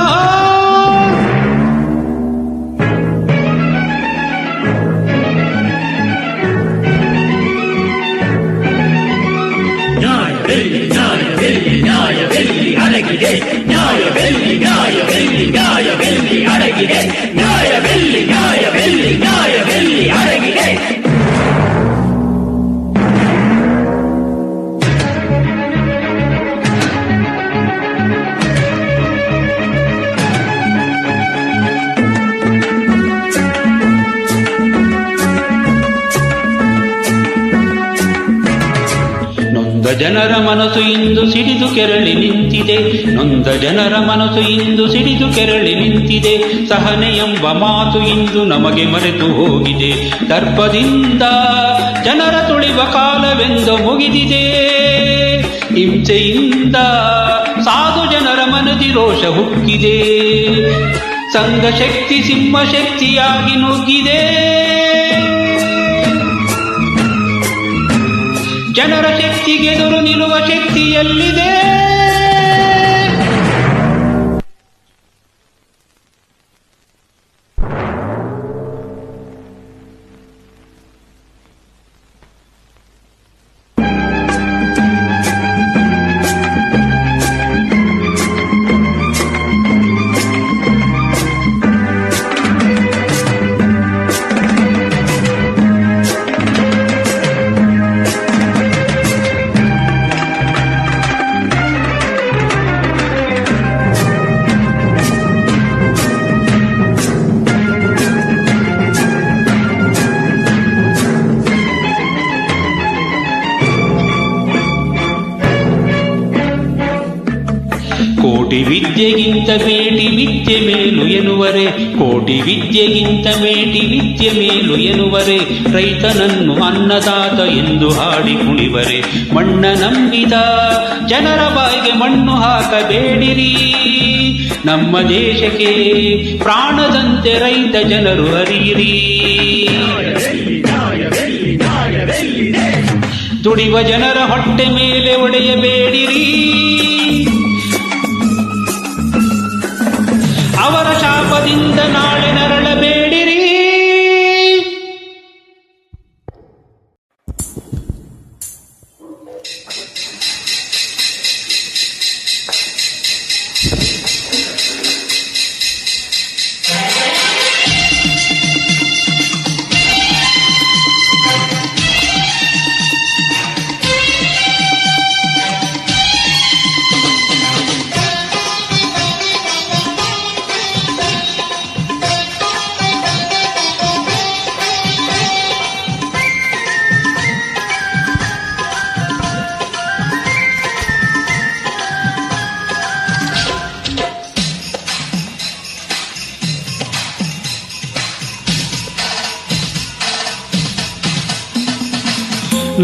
ನ್ಯಾಯವೆಲ್ಲಿ ನ್ಯಾಯವೆಲ್ಲಿ ನ್ಯಾಯವೆಲ್ಲಿ ಅಡಗಿದೆ, ನ್ಯಾಯವೆಲ್ಲಿ ನ್ಯಾಯವೆಲ್ಲಿ ನ್ಯಾಯವೆಲ್ಲಿ ಅಡಗಿದೆ, ನ್ಯಾಯವೆಲ್ಲಿ ನ್ಯಾಯವೆಲ್ಲಿ ನ್ಯಾಯವೆಲ್ಲಿ ಅಡಗಿದೆ. ನೊಂದ ಜನರ ಮನಸ್ಸು ಇಂದು ಸಿಡಿದು ಕೆರಳಿ ನಿಂತಿದೆ, ನೊಂದ ಜನರ ಮನಸ್ಸು ಇಂದು ಸಿಡಿದು ಕೆರಳಿ ನಿಂತಿದೆ. ಸಹನೆ ಎಂಬ ಮಾತು ಇಂದು ನಮಗೆ ಮರೆತು ಹೋಗಿದೆ, ದರ್ಪದಿಂದ ಜನರ ತುಳಿವ ಕಾಲವೆಂದು ಮುಗಿದಿದೆ. ಹಿಂಸೆಯಿಂದ ಸಾಧು ಜನರ ಮನದಿ ರೋಷ ಹುಕ್ಕಿದೆ, ಸಂಘ ಶಕ್ತಿ ಸಿಂಹ ಶಕ್ತಿಯಾಗಿ ನುಗ್ಗಿದೆ. ಜನರ ಶಕ್ತಿಗೆದುರು ನಿಲ್ಲುವ ಶಕ್ತಿ ಎಲ್ಲಿದೆ? ಕೋಟಿ ವಿದ್ಯೆಗಿಂತ ಮೇಟಿ ವಿದ್ಯೆ ಮೇಲು ಎನ್ನುವರೆ, ಕೋಟಿ ವಿದ್ಯೆಗಿಂತ ಮೇಟಿ ವಿದ್ಯೆ ಮೇಲು ಎನ್ನುವರೆ. ರೈತನನ್ನು ಅನ್ನದಾತ ಎಂದು ಹಾಡಿ ಕುಣಿವರೆ, ಮಣ್ಣ ನಂಬಿದ ಜನರ ಬಾಯಿಗೆ ಮಣ್ಣು ಹಾಕಬೇಡಿರಿ. ನಮ್ಮ ದೇಶಕ್ಕೆ ಪ್ರಾಣದಂತೆ ರೈತ ಜನರು ಹರಿಯಿರಿ. ದುಡಿವ ಜನರ ಹೊಟ್ಟೆ ಮೇಲೆ ಒಡೆಯಬೇಡಿರಿ, ಅವರ ಶಾಪದಿಂದ ನಾಳೆ ನರಳಬೇಡಿರಿ.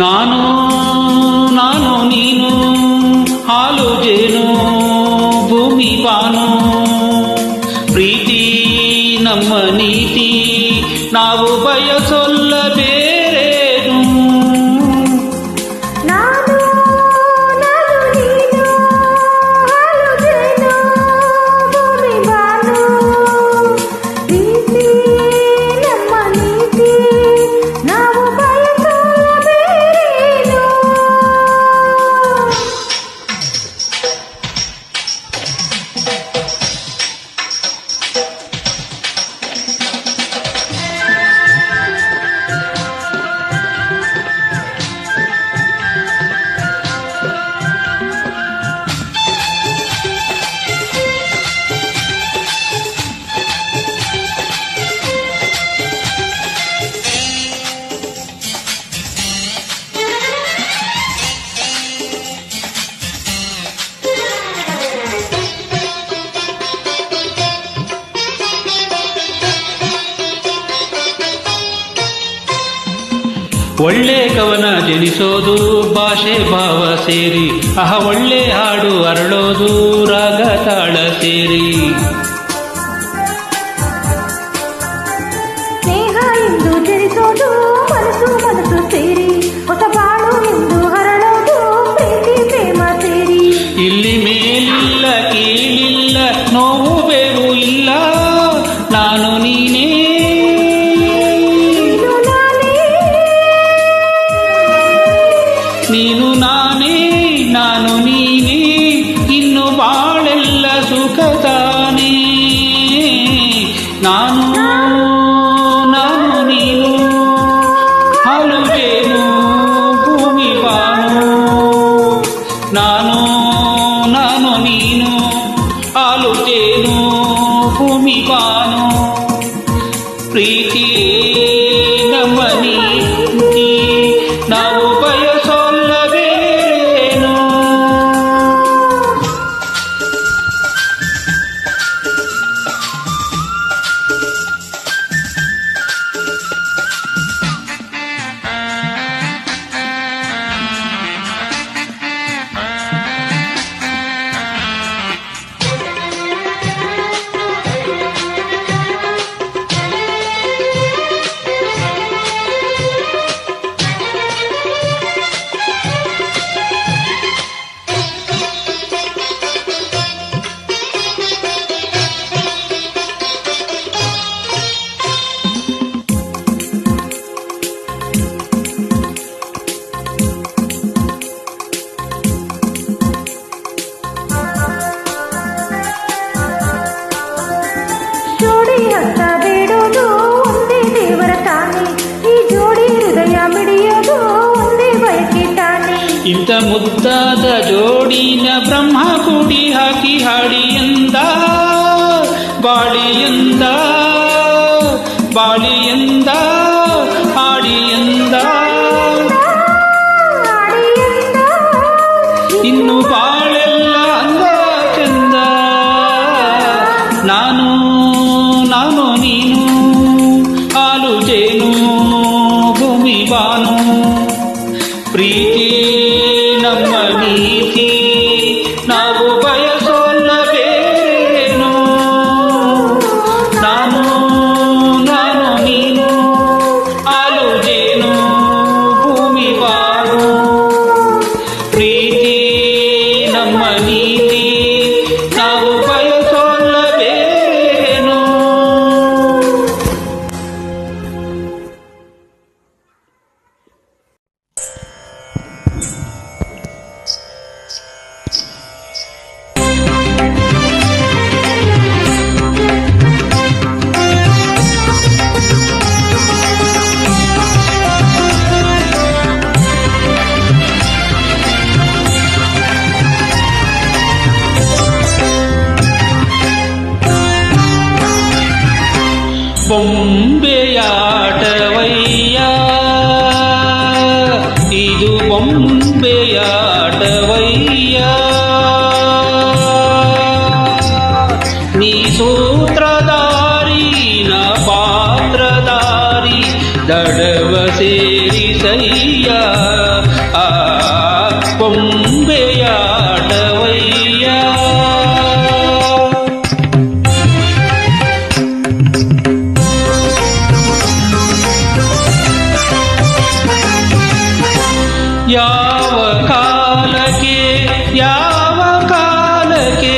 ನಾನು ನಾನು ನೀನು ಹಾಲು ಜೇನು ಭೂಮಿ ಬಾನು, ಪ್ರೀತಿ ನಮ್ಮ ನೀತಿ ನಾವು ಬಯಸೊಲ್ಲ ಬೇರೇನು. ನಾನು ನೀನು ಹಾಲು ಜೇನು ಭೂಮಿ ಬಾನು, ಪ್ರೀತಿ ನಮ್ಮ ನೀತಿ ನಾವು ಬಯಸೋಲ್ಲ ಬೇರೇನು. ಒಳ್ಳೆ ಕವನ ಜನಿಸೋದು ಭಾಷೆ ಭಾವ ಸೇರಿ, ಒಳ್ಳೆ ಹಾಡು ಅರಳೋದು ರಾಗ ತಾಳ ಸೇರಿ. ಸ್ನೇಹ ಎಂದು ಜನಿಸೋದು ಮನಸ್ಸು ಮನಸ್ಸು ಸೇರಿ, ಹೊಸ ಬಾಳು ಎಂದು ಹರಳೋದು ಪ್ರೀತಿ ಪ್ರೇಮ ಸೇರಿ. ಇಲ್ಲಿ ಮೇಲಿಲ್ಲ ಕೀಳಿಲ್ಲ ನೋವು ಬೇವು ಇಲ್ಲ, ನಾನು ನೀನೇ ನೀನು ನಾನೇ ನಾನು ನೀನೇ, ಇನ್ನು ಬಾಳೆಲ್ಲ ಸುಖ ತಾನೇ. ನಾನು ನಾನು ನೀನು ಹಾಲು ಜೇನು ಭೂಮಿ ಬಾನು, ನಾನು ನಾನು ನೀನು ಹಾಲು ಜೇನು ಭೂಮಿ ಬಾನು, ಪ್ರೀತಿ ನಮ್ಮ ನೀತಿ ನಾವು ಬಯಸೊಲ್ಲವೇ ಇಂಥ ಮುದ್ದಾದ ಜೋಡಿನ ಬ್ರಹ್ಮ ಕೂಡಿ ಹಾಕಿ ಹಾಡಿ ಎಂದ ಬಾಳಿಯಂದ ಬಾಳಿಯಂದ ಹಾಡಿಯಂದ ಇನ್ನು ಬಾಳೆಲ್ಲ ಅಂದ ಚಂದ ನಾನು ನಾನು ನೀನು ಹಾಲು ಜೇನು ಭೂಮಿ ಬಾನು ಪ್ರೀತಿ ನಮ್ಮ ನೀತಿ ನಾವು ಬಯಸೋಲ್ಲ ಬೇರೇನು ನಾನು ನಾನು ನೀನು ಹಾಲು ಜೇನು ಭೂಮಿ ಬಾನು ಪ್ರೀತಿ ನಮ್ಮ ನೀತಿ ನಾವು ಬಯಸೋಲ್ಲ ಬೇರೇನು. ಬೊಂಬೆಯಾಟವಯ್ಯ ಇದು ಬೊಂಬೆಯಾಟವಯ್ಯ ನೀ ಸೂತ್ರಧಾರಿ ನ ಪಾತ್ರಧಾರಿ ದಡವ ಸೇರಿಸಯ್ಯ ಆ ಬೊಂಬೆಯಾಟವಯ್ಯ ಯಾವ ಕಾಲಕ್ಕೆ ಯಾವ ಕಾಲಕ್ಕೆ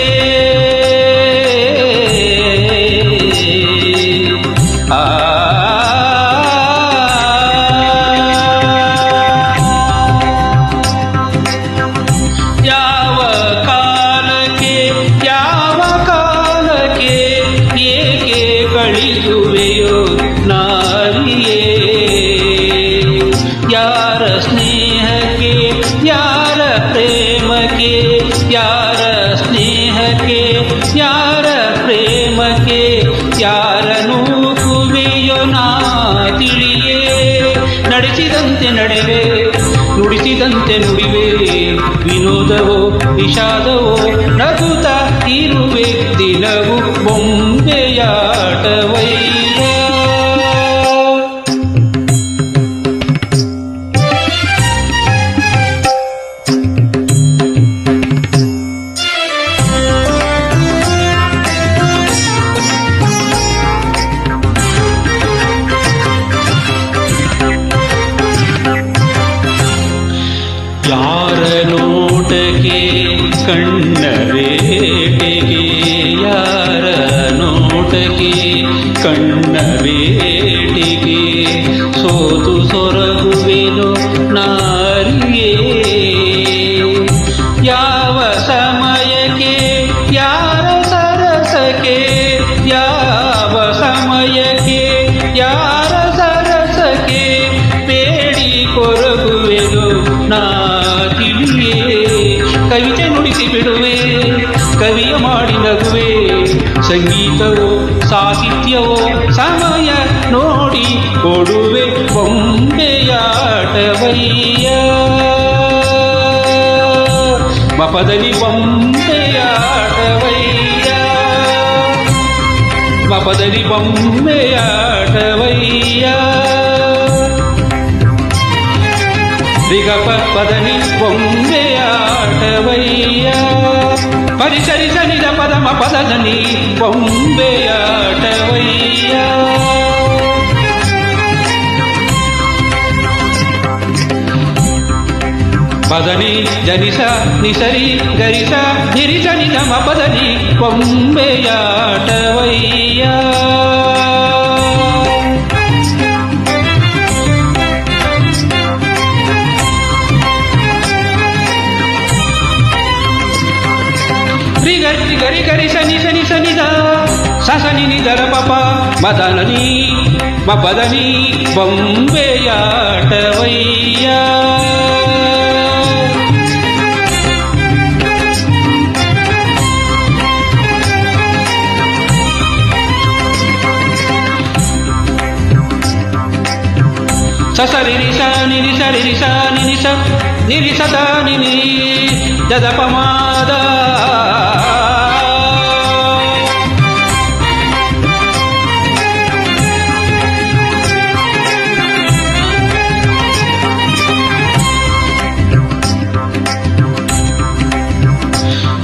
ಆ ಯಾವ ಕಾಲಕ್ಕೆ ಯಾವ ಕಾಲಕ್ಕೆ ಏಕೆ ಕಳಿಸುವೆಯೋ ನಾರಿಯೇ ಯಾರ ಸ್ನೇಹಕ್ಕೆ ಯಾರ ಪ್ರೇಮಕ್ಕೆ ಯಾರ ಸ್ನೇಹಕ್ಕೆ ಯಾರ ಪ್ರೇಮಕ್ಕೆ ಯಾರ ನೂಕುವೆಯೋ ನಾ ತಿಳಿಯೇ ನಡೆಸಿದಂತೆ ನಡೆವೆ ನುಡಿಸಿದಂತೆ ನುಡಿವೆ ವಿನೋದವೋ ವಿಷಾದವೋ ನಗುತ್ತ ಇರುವೆ ದಿನವು ಬೊಂಬೆಯಾಟವಯ್ಯ ಯಾರ ನೋಟಕ್ಕೆ ಕಣ್ಣ ರೇಟೆಗೆ ಯಾರ ನೋಟಕ್ಕೆ ಕಣ್ಣ ರೇಟೆಗೆ ಸೋತು ಸೊರಗುವೆನು ನಾರಿಯೇ ಯಾವ ಸಮಯಕ್ಕೆ ಯಾರ ಸರಸಕ್ಕೆ ಯಾವ ಸಮಯಕ್ಕೆ ಯಾರ ಸರಸಕ್ಕೆ ಬೇಡಿ ಕೊರಗುವೆನು ನಾ ತಿಳಿಯೇ ಕವಿತೆ ನುಡಿಸಿ ಬಿಡುವೆ ಕವಿಯ ಮಾಡಿ ನಗುವೆ ಸಂಗೀತವೋ ಸಾಹಿತ್ಯವೋ ಸಮಯ ನೋಡಿ ಕೊಡುವೆ ಬೊಂಬೆಯಾಟವಯ್ಯ ಮಪದಲ್ಲಿ ಬೊಂಬೆಯಾಟವಯ್ಯ ಮಪದಲ್ಲಿ ಬೊಂಬೆಯಾಟವಯ್ಯ ರಿಗಪ ಪದನಿ ಬೊಂಬೆಯಾಟವಯ್ಯ ಪರಿಸರಿ ಸನಿದ ಪದಮ ಪದನಿ ಬೊಂಬೆಯಾಟವಯ್ಯ ಪದನಿ ಜನಿಸ ನಿಸರಿ ಗರಿಸ ಗಿರಿಸ ನಿಗಮ ಪದನಿ ಬೊಂಬೆಯಾಟವಯ್ಯ ಗರಿ ಗರಿ ಗರಿ ಶನಿ ಶನಿ ಶನಿದ ಸಸನಿ ನಿದರ ಪಪ ಮದನನಿ ಮಪದನಿ ಬೊಂಬೆಯಾಟವಯ್ಯ ಸರಿ ರಿ ಸ ನಿರಿ ಸರಿ ರಿ ಸ ನಿರಿ ಸ ನಿರಿ ಸದ ನಿನಿ ದದ ಪಮಾದ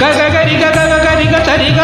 ಗಗ ಗರಿ ಗಗ ಗರಿ ಗ ಸರಿ ಗ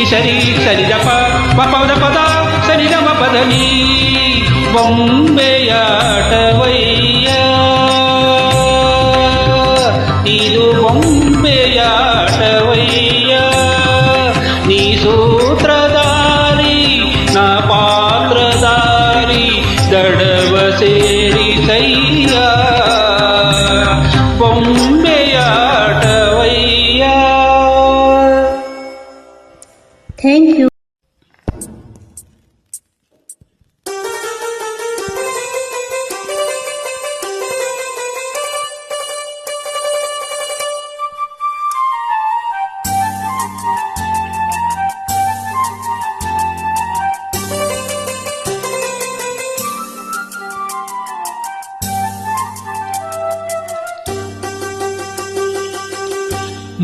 ಸರಿ ಸರಿ ದಪ ಪದ ಪದ ಸರಿ ಗಮ ಪದನಿ ಬೊಂಬೆಯಾಟವಯ್ಯ ಇದು ಬೊಂಬೆಯಾಟವಯ್ಯ ನೀ ಸೂತ್ರಧಾರಿ ನಾ ಪಾತ್ರಧಾರಿ ದಡವ ಸೇರಿ ಸಯ್ಯ ಬೊಂಬೆಯಾಟವಯ್ಯ. Thank you.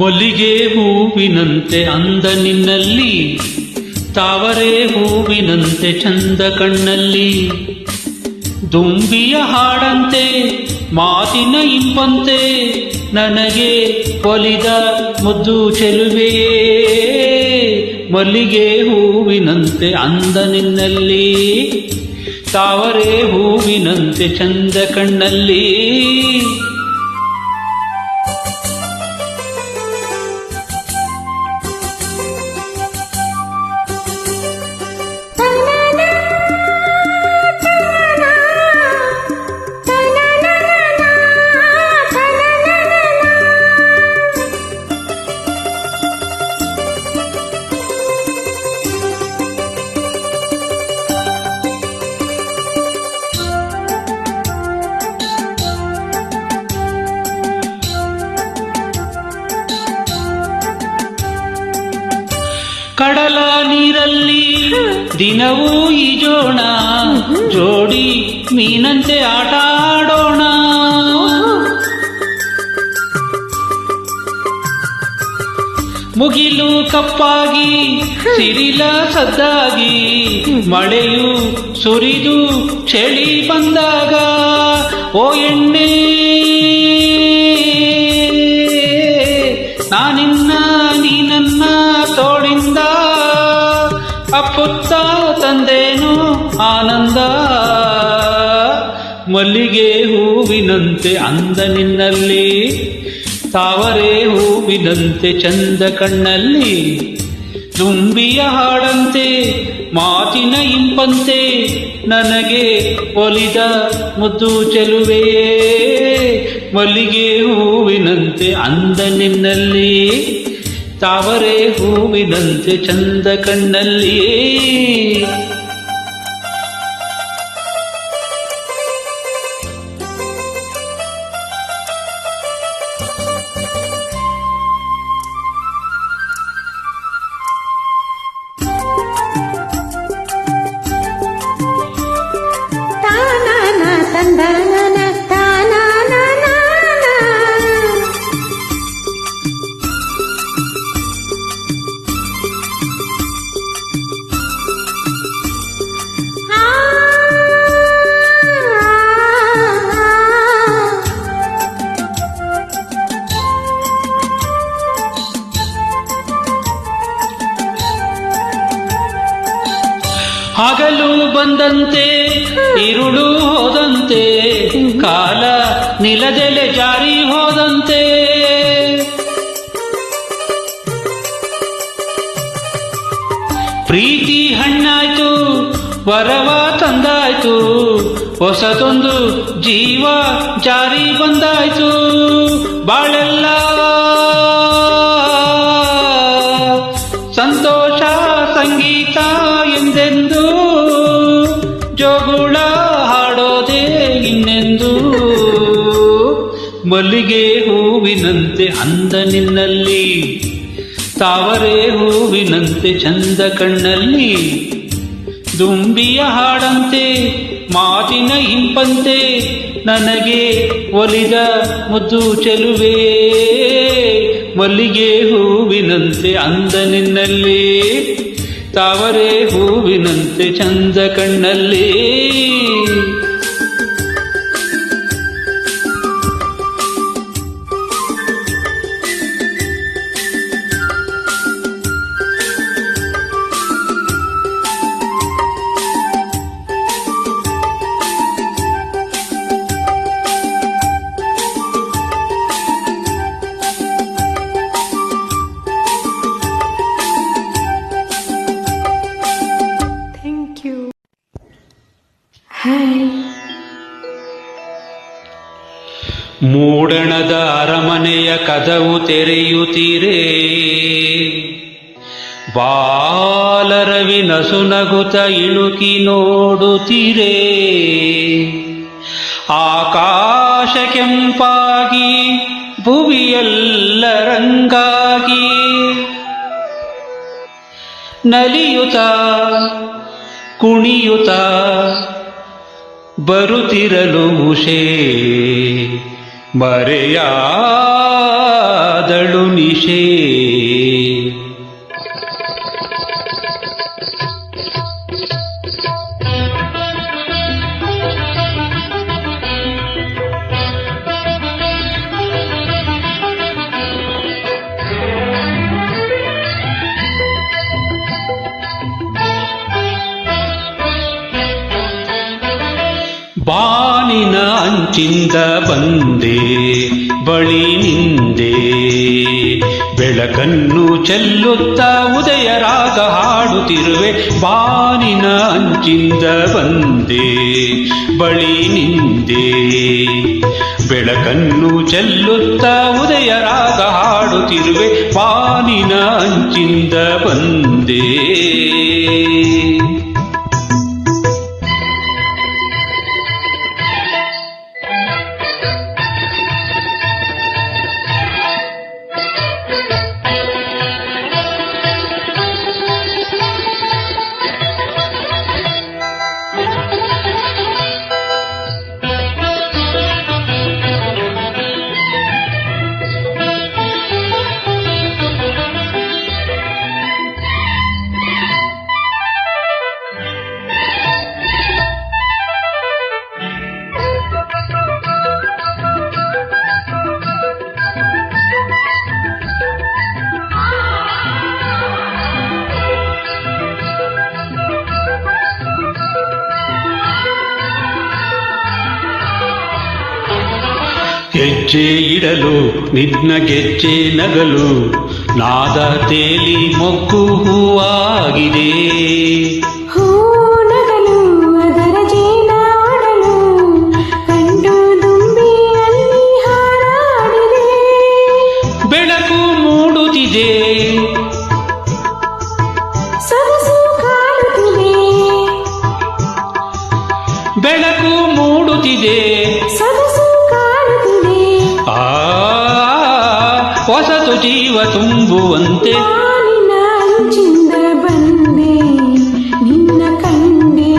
ಮಲ್ಲಿಗೆ ಹೂವಿನಂತೆ ಅಂದ ನಿನ್ನಲ್ಲಿ, ತಾವರೆ ಹೂವಿನಂತೆ ಚಂದ ಕಣ್ಣಲ್ಲಿ, ದುಂಬಿಯ ಹಾಡಂತೆ ಮಾತಿನ ಇಂಪಂತೆ ನನಗೆ ಒಲಿದ ಮುದ್ದು ಚೆಲುವೆಯೇ. ಮಲ್ಲಿಗೆ ಹೂವಿನಂತೆ ಅಂದ ನಿನ್ನಲ್ಲಿ, ತಾವರೆ ಹೂವಿನಂತೆ ಚಂದ ಕಣ್ಣಲ್ಲಿ, ಕಡಲ ನೀರಲ್ಲಿ ದಿನವೂ ಈಜೋಣ, ಜೋಡಿ ಮೀನಂತೆ ಆಟ ಆಡೋಣ. ಮುಗಿಲು ಕಪ್ಪಾಗಿ ಸಿಡಿಲ ಸದ್ದಾಗಿ, ಮಳೆಯು ಸುರಿದು ಚಳಿ ಬಂದಾಗ, ಓ ಎಣ್ಣೆ ನಾನಿನ್ನ ನೀನನ್ನ ತೋಳಿಂದ ಅಪ್ಪುತ್ತ ತಂದೇನು ಆನಂದ. ಮಲ್ಲಿಗೆ ಹೂವಿನಂತೆ ಅಂದ ನಿನ್ನಲ್ಲಿ, ತಾವರೆ ಹೂವಿನಂತೆ ಚಂದ ಕಣ್ಣಲ್ಲಿ, ದುಂಬಿಯ ಹಾಡಂತೆ ಮಾತಿನ ಇಂಪಂತೆ ನನಗೆ ಒಲಿದ ಮುದ್ದು ಚೆಲುವೆಯೇ. ಮಲ್ಲಿಗೆ ಹೂವಿನಂತೆ ಅಂದ ನಿನ್ನಲ್ಲಿ, ತಾವರೆ ಹೂವಿನಂತೆ ಚಂದ ಕಣ್ಣಲ್ಲಿ. ಬಂದಂತೆ ಇರುಳು ಹೋದಂತೆ ಕಾಲ ನಿಲದೆಲೆ ಜಾರಿ ಹೋದಂತೆ ಪ್ರೀತಿ ಹಣ್ಣಾಯ್ತು ವರವ ತಂದಾಯ್ತು ಹೊಸದೊಂದು ಜೀವ ಜಾರಿ ಬಂದಾಯ್ತು ಬಾಳೆಲ್ಲ ಸಂತೋಷ ಸಂಗೀತ ಎಂದೆಂದು ಜೋಗುಳ ಹಾಡೋದೇ ಇನ್ನೆಂದು ಮಲ್ಲಿಗೆ ಹೂವಿನಂತೆ ಅಂದ ನಿನ್ನಲ್ಲಿ ತಾವರೆ ಹೂವಿನಂತೆ ಚಂದ ಕಣ್ಣಲ್ಲಿ ದುಂಬಿಯ ಹಾಡಂತೆ ಮಾತಿನ ಇಂಪಂತೆ ನನಗೆ ಒಲಿದ ಮುದ್ದು ಚೆಲುವೆ ಮಲ್ಲಿಗೆ ಹೂವಿನಂತೆ ಅಂದ ನಿನ್ನಲ್ಲಿ ತಾವರೆ ಹೂವಿನಂತೆ ಚಂದ ಕಣ್ಣಲ್ಲಿ ಮೂಡಣದ ಅರಮನೆಯ ಕದವು ತೆರೆಯುತ್ತೀರೇ ಬಾಲರವಿ ನಸುನಗುತ ಇಣುಕಿ ನೋಡುತ್ತೀರೇ ಆಕಾಶ ಕೆಂಪಾಗಿ ಭುವಿಯೆಲ್ಲ ರಂಗಾಗಿ ನಲಿಯುತ್ತ ಕುಣಿಯುತ್ತ ಬರುತ್ತಿರಲು ಉಷೆ ಮರೆಯಾದಳು ನಿಶೆ ಬಾನಿನ ಅಂಚಿಂದ ಬಂದೆ ಬಳಿ ನಿಂದೆ ಬೆಳಕನ್ನು ಚೆಲ್ಲುತ್ತಾ ಉದಯ ರಾಗ ಹಾಡುತ್ತಿರುವೆ ಬಾನಿನ ಅಂಚಿಂದ ಬಂದೆ ಬಳಿ ನಿಂದೆ ಬೆಳಕನ್ನು ಚೆಲ್ಲುತ್ತಾ ಉದಯ ರಾಗ ಹಾಡುತ್ತಿರುವೆ ಬಾನಿನ ಅಂಚಿಂದ ಬಂದೆ ಹೆಜ್ಜೆ ಇಡಲು ನಿನ್ನ ಗೆಜ್ಜೆ ನಗಲು ನಾದ ತೇಲಿ ಮೊಗ್ಗು ಹೂವಾಗಿದೆ ಹೂ ನಗಲು ಅದರ ಜೇನಾಡಲು ಕಂಡು ದುಂಬಿಯಲ್ಲಿ ಹಾರಾಡಿದೆ ಬೆಳಕು ಮೂಡುತ್ತಿದೆ ಸೊಗಸು ಕಾಣುತ್ತಿದೆ ಬೆಳಕು ಮೂಡುತ್ತಿದೆ ಸೊಗಸು ಕಾಣುತ್ತಿದೆ ಹೊಸತು ಜೀವ ತುಂಬುವಂತೆ ಬಾನಿನ ಅಂಚಿಂದ ಬಂದೆ ನಿನ್ನ ಕಂಡೆ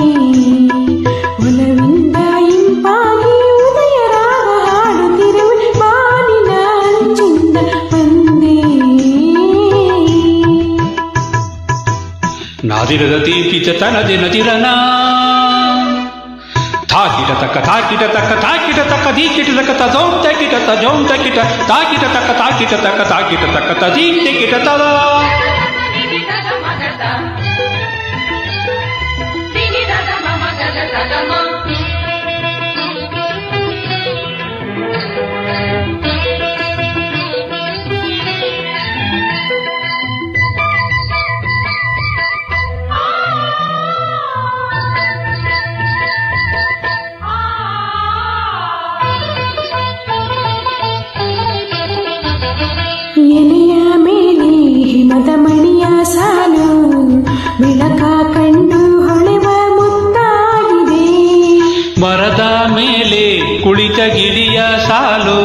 ಒಲವಿಂದ ಇಂಪಾಗಿ ಉದಯ ರಾಗ ಹಾಡುತ್ತಿರುವೆ ಬಾನಿನ ಅಂಚಿಂದ ಬಂದೆ ನಾದಿರದ ತೀಪಿತ ತನದೆ ನದಿರನ ತಾಕಿಟ ತಕ್ಕ ತಾಕಿಟ ತಕ್ಕ ತಾಕಿಟ ತಕ್ಕ ದೀಕಿಟ ತಕ್ಕ ತಜೋಂ ತಕಿಟ ತಜೋಂ ತಕಿಟ ತಾಕಿಟ ತಕ್ಕ ತಾಕಿಟ ತಕ್ಕ ತಾಕಿಟ ತಕ್ಕ ತದೀಂ ತಕಿಟ ತದ Dini dada mama ಮರದ ಮೇಲೆ ಕುಳಿತ ಗಿಳಿಯ ಸಾಲು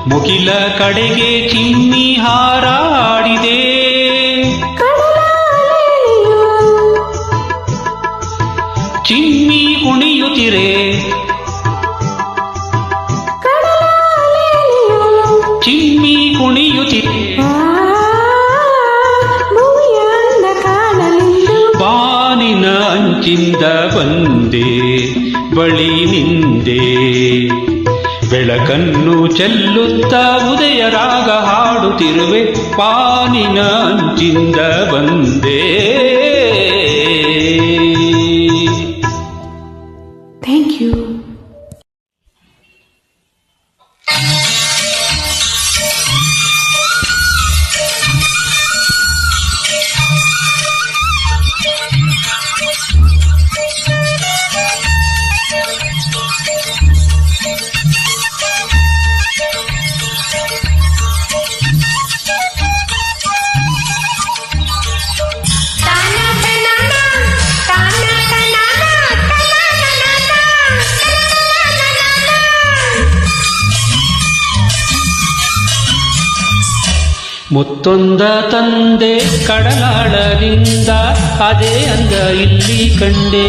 ಮುಗಿಲ ಕಡೆಗೆ ಚಿಮ್ಮಿ ಹಾರಾಡಿದೆ. ಚಿಮ್ಮಿ ಕುಣಿಯುತ್ತಿರೆ, ಚಿಮ್ಮಿ ಕುಣಿಯುತ್ತಿರೆ, ಬಾನಿನ ಅಂಚಿಂದ ಬಂದೆ ಬಳಿ ನಿಂದೆ, ಬೆಳಕನ್ನು ಚೆಲ್ಲುತ್ತ ಉದಯ ರಾಗ ಹಾಡುತ್ತಿರುವೆ, ಬಾನಿನ ಅಂಚಿಂದ ಬಂದೆ. Thank you. ಮುತ್ತೊಂದ ತಂದೆ ಕಡಲಾಳದಿಂದ, ಅದೇ ಅಂದ ಇಲ್ಲಿ ಕಂಡೆ.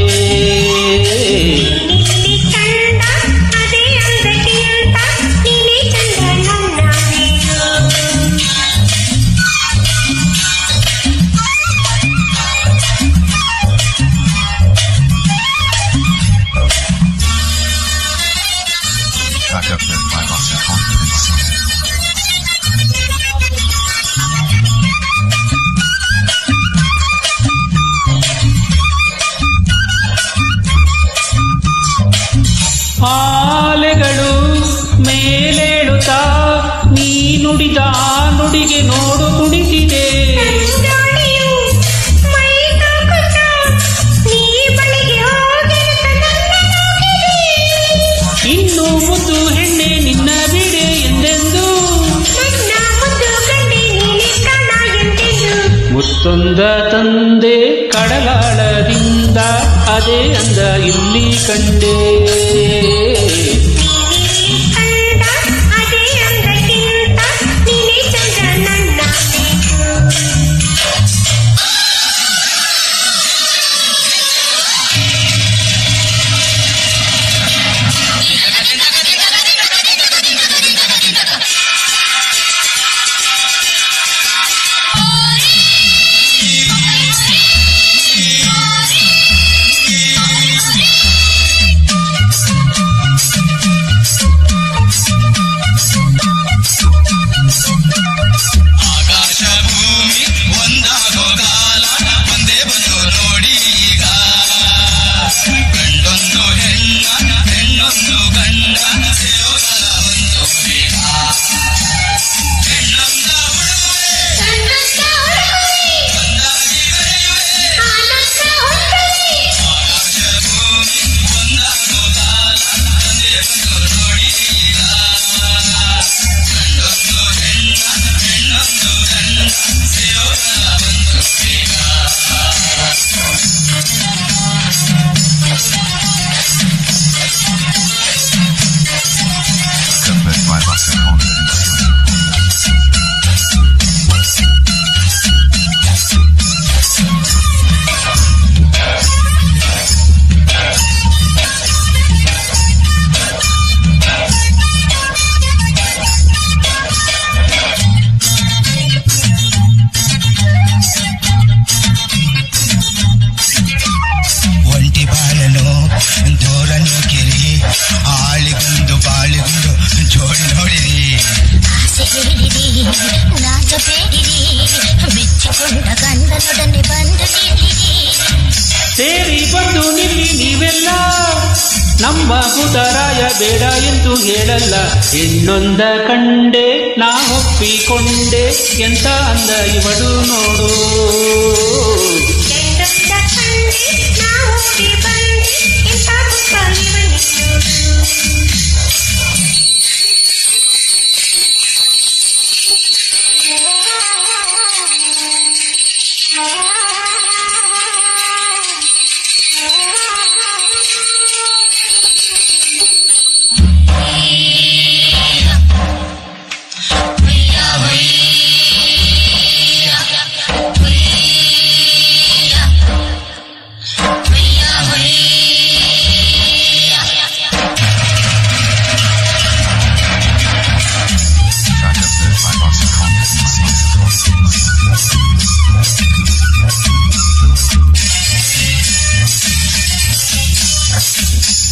ಆಲೆಗಳು ಮೇಲೇಳುತ್ತಾ ನೀ ನುಡಿದ ನುಡಿಗೆ ನೋಡು ಕುಣಿಸಿದೆ. ಇನ್ನು ಮುದ್ದು ಹೆಣ್ಣೆ ನಿನ್ನ ಬಿಡೆ ಎಂದೆಂದು, ಮುತ್ತೊಂದ ತಂದೆ ಕಡಲಾಳದಿಂದ, ಅದೇ ಅಂದ ಇಲ್ಲಿ ಕಂಡೆ. ಸೇರಿ ಬಂದು ನಿಲ್ಲಿ ನೀವೆಲ್ಲ, ನಮ್ಮ ಭೂತರಾಯ ಬೇಡ ಎಂದು ಹೇಳಲ್ಲ. ಇನ್ನೊಂದ ಕಂಡೆ ನಾ ಒಪ್ಪಿಕೊಂಡೆ, ಎಂತ ಅಂದ ಇವಳು ನೋಡು.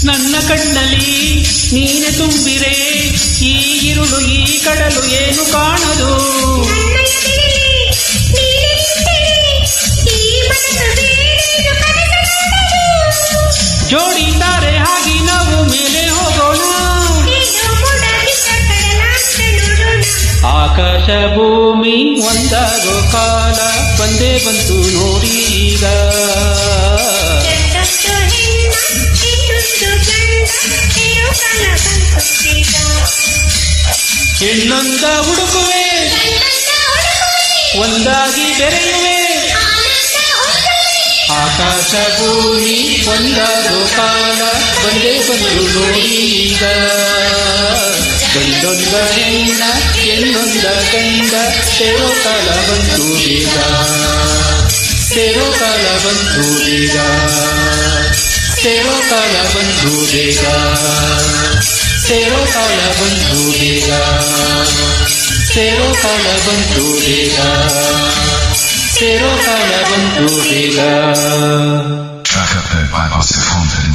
ನನ್ನ ಕಣ್ಣಲ್ಲಿ ನೀನೆ ತುಂಬಿರೆ ಈ ಇರುಳು ಈ ಕಡಲು ಏನು ಕಾಣದು. ನನ್ನ ಎದೆಯಲ್ಲಿ ನೀನೇ ಇದ್ದರೆ ಈ ಮನಸ್ಸು ಬೇರೇನು ಕನಸು ಕಾಣದು. ಜೋಡಿ ತಾರೆ ಹಾಗೆ ನಾವು ಮೇಲೆ ಹೋಗೋಣ, ನೀನು ಮೂಡಲಿದ್ದ ಕಡಲಾಂತ ನೋಡೋಣ. ಆಕಾಶ ಭೂಮಿ ಒಂದಾಗೋ ಕಾಲ ಬಂದೇ ಬಂತು ನೋಡಿ ಈಗ. ಎರಡೊಂದು ಹೆಣ್ಣ ಇನ್ನೊಂದು ಗಂಡ ಇರೋ ಕಾಲ ಬಂತು ಈಗ. ಹೆಣ್ಣೊಂದ ಹುಡುಕುವೆ ಗಂಡನ್ನ ಹುಡುಕುವೆ, ಒಂದಾಗಿ ಬೆರೆಯುವೆ, ಆನಂದ ಹೊಂದುವೆ. ಆಕಾಶ ಭೂಮಿ ಒಂದಾಗೋ ಕಾಲ ಬಂದೇ ಬಂತು ನೋಡಿ ಈಗ. ಗಂಡೊಂದ ಹೆಣ್ಣ ಹೆಣ್ಣೊಂದ ಗಂಡ ಸೇರೋ ಕಾಲ ಬಂತು ಈಗ, ಸೇರೋ ಕಾಲ ಬಂತು ಈಗ, ಸೇರೋ ಕಾಲ ಬಂತು ಬೇಗ, ಸೇರೋ ಕಾಲ ಬಂತು ಬೇಗ, ಸೇರೋ ಕಾಲ ಬಂತು ಬೇಗ, ಸೇರೋ ಕಾಲ ಬಂತು ಬೇಗ. Track up by Oscar Fontaine.